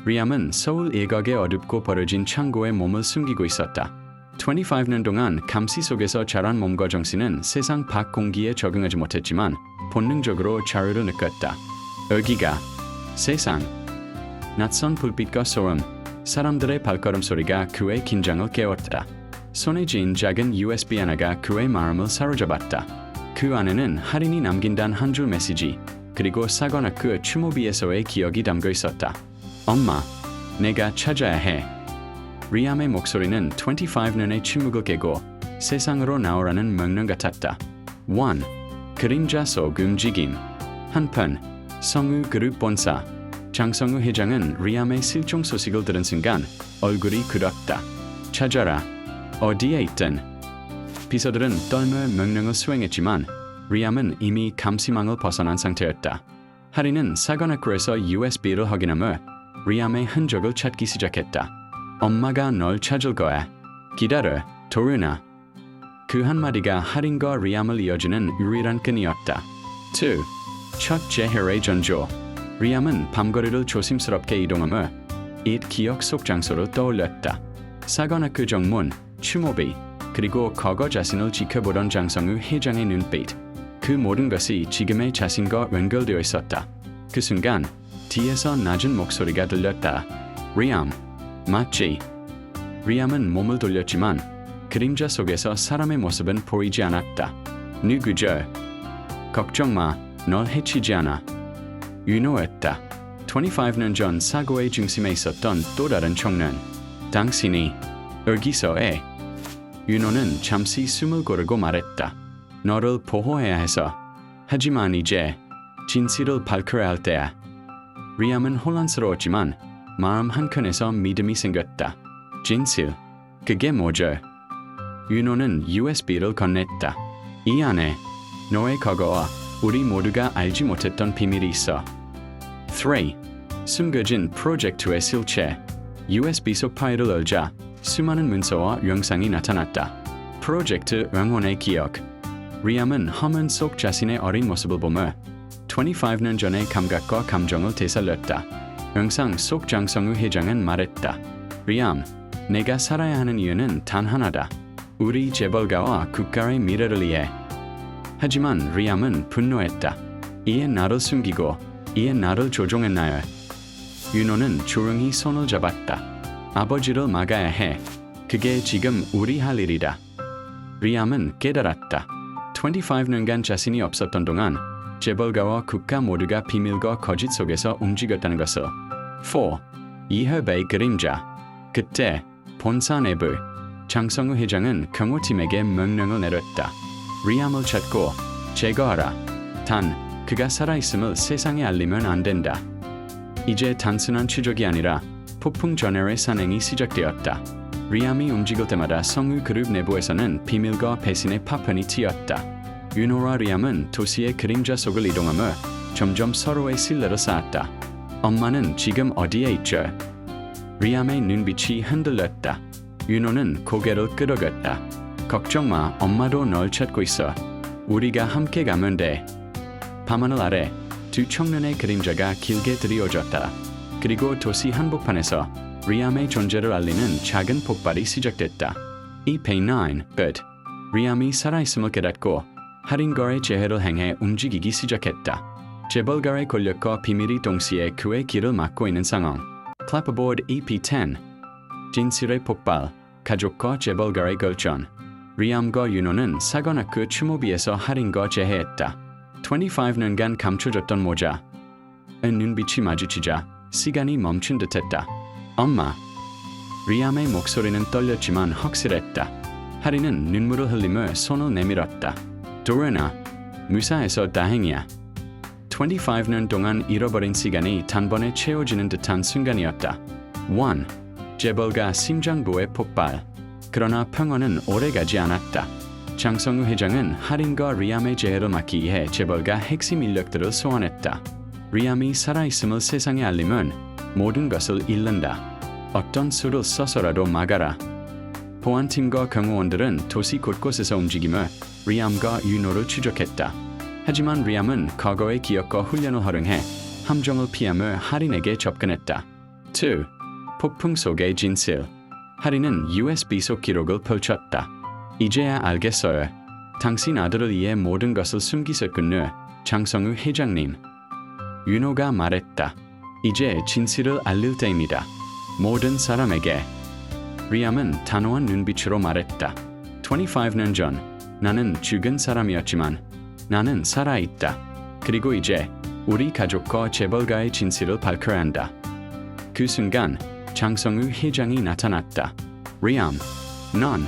리암은 서울 일각의 어둡고 벌어진 창고에 몸을 숨기고 있었다. 25년 동안 감시 속에서 자란 몸과 정신은 세상 밖 공기에 적응하지 못했지만 본능적으로 자유를 느꼈다. 여기가 세상. 낯선 불빛과 소음, 사람들의 발걸음 소리가 그의 긴장을 깨웠다. 손에 쥔 작은 USB 하나가 그의 마음을 사로잡았다. 그 안에는 할인이 남긴 단 한 줄 메시지, 그리고 사건 학교 추모비에서의 기억이 담겨 있었다. 엄마, 내가 찾아야 해. 리암의 목소리는 25년의 침묵을 깨고 세상으로 나오라는 명령 같았다. 1. 그림자 속 움직임. 한편, 성우 그룹 본사. 장성우 회장은 리암의 실종 소식을 들은 순간 얼굴이 굳었다. 찾아라. 어디에 있든. 비서들은 떨며 명령을 수행했지만 리암은 이미 감시망을 벗어난 상태였다. 하리는 사건 학교에서 USB를 확인하며 리암의 흔적을 찾기 시작했다. 엄마가 널 찾을 거야. 기다려, 도르나. 그 한마디가 하린과 리암을 이어주는 유일한 끈이었다. 2. 첫 재해의 전조. 리암은 밤거리를 조심스럽게 이동하며 옛 기억 속 장소를 떠올렸다. 사건 학교 정문, 추모비, 그리고 과거 자신을 지켜보던 장성우 회장의 눈빛. 그 모든 것이 지금의 자신과 연결되어 있었다. 그 순간 뒤에서 낮은 목소리가 들렸다. 리암, 맞지? 리암은 몸을 돌렸지만 그림자 속에서 사람의 모습은 보이지 않았다. 누구죠? 걱정 마, 널 해치지 않아. 윤호였다. 25년 전 사고의 중심에 있었던 또 다른 청년. 당신이 여기서에. 윤호는 잠시 숨을 고르고 말했다. 너를 보호해야 해서. 하지만 이제 진실을 밝혀야 할 때야. 리암은 혼란스러웠지만 마음 한켠에서 믿음이 생겼다. 진실, 그게 뭐죠? 윤호는 USB를 건넸다. 이 안에 너의 과거와 우리 모두가 알지 못했던 비밀이 있어. 3. 숨겨진 프로젝트의 실체. USB 속 파일을 열자 수많은 문서와 영상이 나타났다. 프로젝트 응원의 기억. 리암은 화면 속 자신의 어린 모습을 보며 25년 전의 감각과 감정을 되살렸다. 영상 속 장성우 회장은 말했다. 리암, 내가 살아야 하는 이유는 단 하나다. 우리 재벌가와 국가의 미래를 위해. 하지만 리암은 분노했다. 이에 나를 숨기고 이에 나를 조종했나요? 윤호는 조용히 손을 잡았다. 아버지를 막아야 해. 그게 지금 우리 할 일이다. 리암은 깨달았다. 25년간 자신이 없었던 동안 재벌가와 국가 모두가 비밀과 거짓 속에서 움직였다는 것을. 4. 이협의 그림자. 그때 본사 내부 장성우 회장은 경호팀에게 명령을 내렸다. 리암을 찾고 제거하라. 단 그가 살아있음을 세상에 알리면 안 된다. 이제 단순한 추적이 아니라 폭풍 전열의 산행이 시작되었다. 리암이 움직일 때마다 성우 그룹 내부에서는 비밀과 배신의 파편이 튀었다. 윤호와 리암은 도시의 그림자 속을 이동하며 점점 서로의 신뢰를 쌓았다. 엄마는 지금 어디에 있죠? 리암의 눈빛이 흔들렸다. 윤호는 고개를 끄덕였다. 걱정 마, 엄마도 널 찾고 있어. 우리가 함께 가면 돼. 밤하늘 아래 두 청년의 그림자가 길게 드리워졌다. 그리고 도시 한복판에서 리암의 존재를 알리는 작은 폭발이 시작됐다. EP9, but 리암이 살아있음을 깨닫고 하린과의 재해를 향해 움직이기 시작했다. 재벌가의 권력과 비밀이 동시에 그의 길을 막고 있는 상황. Clapperboard EP10 진실의 폭발, 가족과 재벌가의 결전. 리암과 윤호는 사건 학교 추모비에서 하린과 재해했다. 25년간 감춰졌던 모자의 눈빛이 마주치자 시간이 멈춘 듯했다. 엄마. 리암의 목소리는 떨렸지만 확실했다. 하린은 눈물을 흘리며 손을 내밀었다. 도르나, 무사해서 다행이야. 25년 동안 잃어버린 시간이 단번에 채워지는 듯한 순간이었다. 1. 재벌가 심장부의 폭발. 그러나 평화는 오래가지 않았다. 장성우 회장은 하린과 리암의 재해를 막기 위해 재벌가 핵심 인력들을 소환했다. 리암이 살아있음을 세상에 알리면 모든 것을 잃는다. 어떤 수를 써서라도 막아라. 보안팀과 경호원들은 도시 곳곳에서 움직이며 리암과 윤호를 추적했다. 하지만 리암은 과거의 기억과 훈련을 활용해 함정을 피하며 하린에게 접근했다. 2. 폭풍 속의 진실. 하린은 USB 속 기록을 펼쳤다. 이제야 알겠어요. 당신 아들을 위해 모든 것을 숨기셨군요, 장성우 회장님. 윤호가 말했다. 이제 진실을 알릴 때입니다. 모든 사람에게. 리암은 단호한 눈빛으로 말했다. 25년 전 나는 죽은 사람이었지만 나는 살아있다. 그리고 이제 우리 가족과 재벌가의 진실을 밝혀야 한다. 그 순간 장성우 회장이 나타났다. 리암, 넌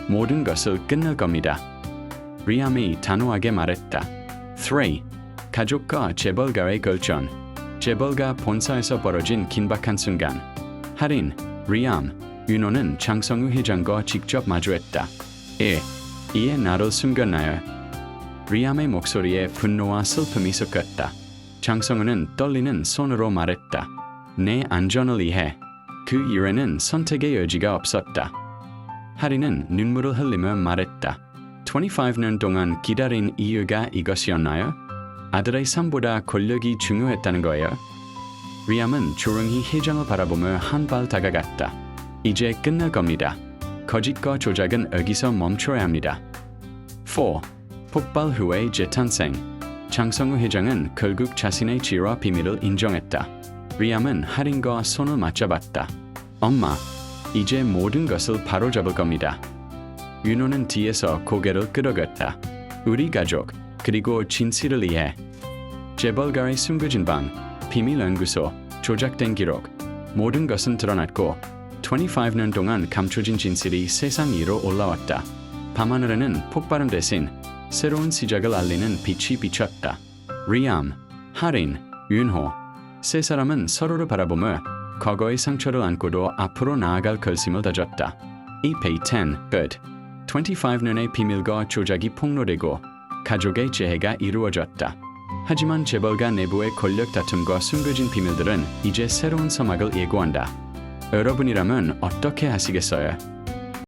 모든 것을 끝낼 겁니다. 리암이 단호하게 말했다. 3. 가족과 재벌가의 결전. 재벌가 본사에서 벌어진 긴박한 순간 할인, 리암, 윤호는 장성우 회장과 직접 마주했다. 이에 나를 숨겼나요? 리암의 목소리에 분노와 슬픔이 섞였다. 장성우는 떨리는 손으로 말했다. 내 안전을 위해. 그 일에는 선택의 여지가 없었다. 할인은 눈물을 흘리며 말했다. 25년 동안 기다린 이유가 이것이었나요? 아들의 삶보다 권력이 중요했다는 거예요? 리암은 조용히 회장을 바라보며 한 발 다가갔다. 이제 끝날 겁니다. 거짓과 조작은 여기서 멈춰야 합니다. 4. 폭발 후의 재탄생. 장성우 회장은 결국 자신의 지와 비밀을 인정했다. 리암은 할인과 손을 맞잡았다. 엄마, 이제 모든 것을 바로잡을 겁니다. 윤호는 뒤에서 고개를 끄덕였다. 우리 가족, 그리고 진실을 위해. 재벌가의 숨겨진 방, 비밀 연구소, 조작된 기록, 모든 것은 드러났고 25년 동안 감춰진 진실이 세상 위로 올라왔다. 밤하늘에는 폭발음 대신 새로운 시작을 알리는 빛이 비쳤다. 리암, 할인, 윤호, 세 사람은 서로를 바라보며 과거의 상처를 안고도 앞으로 나아갈 결심을 다졌다. EP10 끝. 25년의 비밀과 조작이 폭로되고 가족의 재해가 이루어졌다. 하지만 재벌가 내부의 권력 다툼과 숨겨진 비밀들은 이제 새로운 서막을 예고한다. 여러분이라면 어떻게 하시겠어요?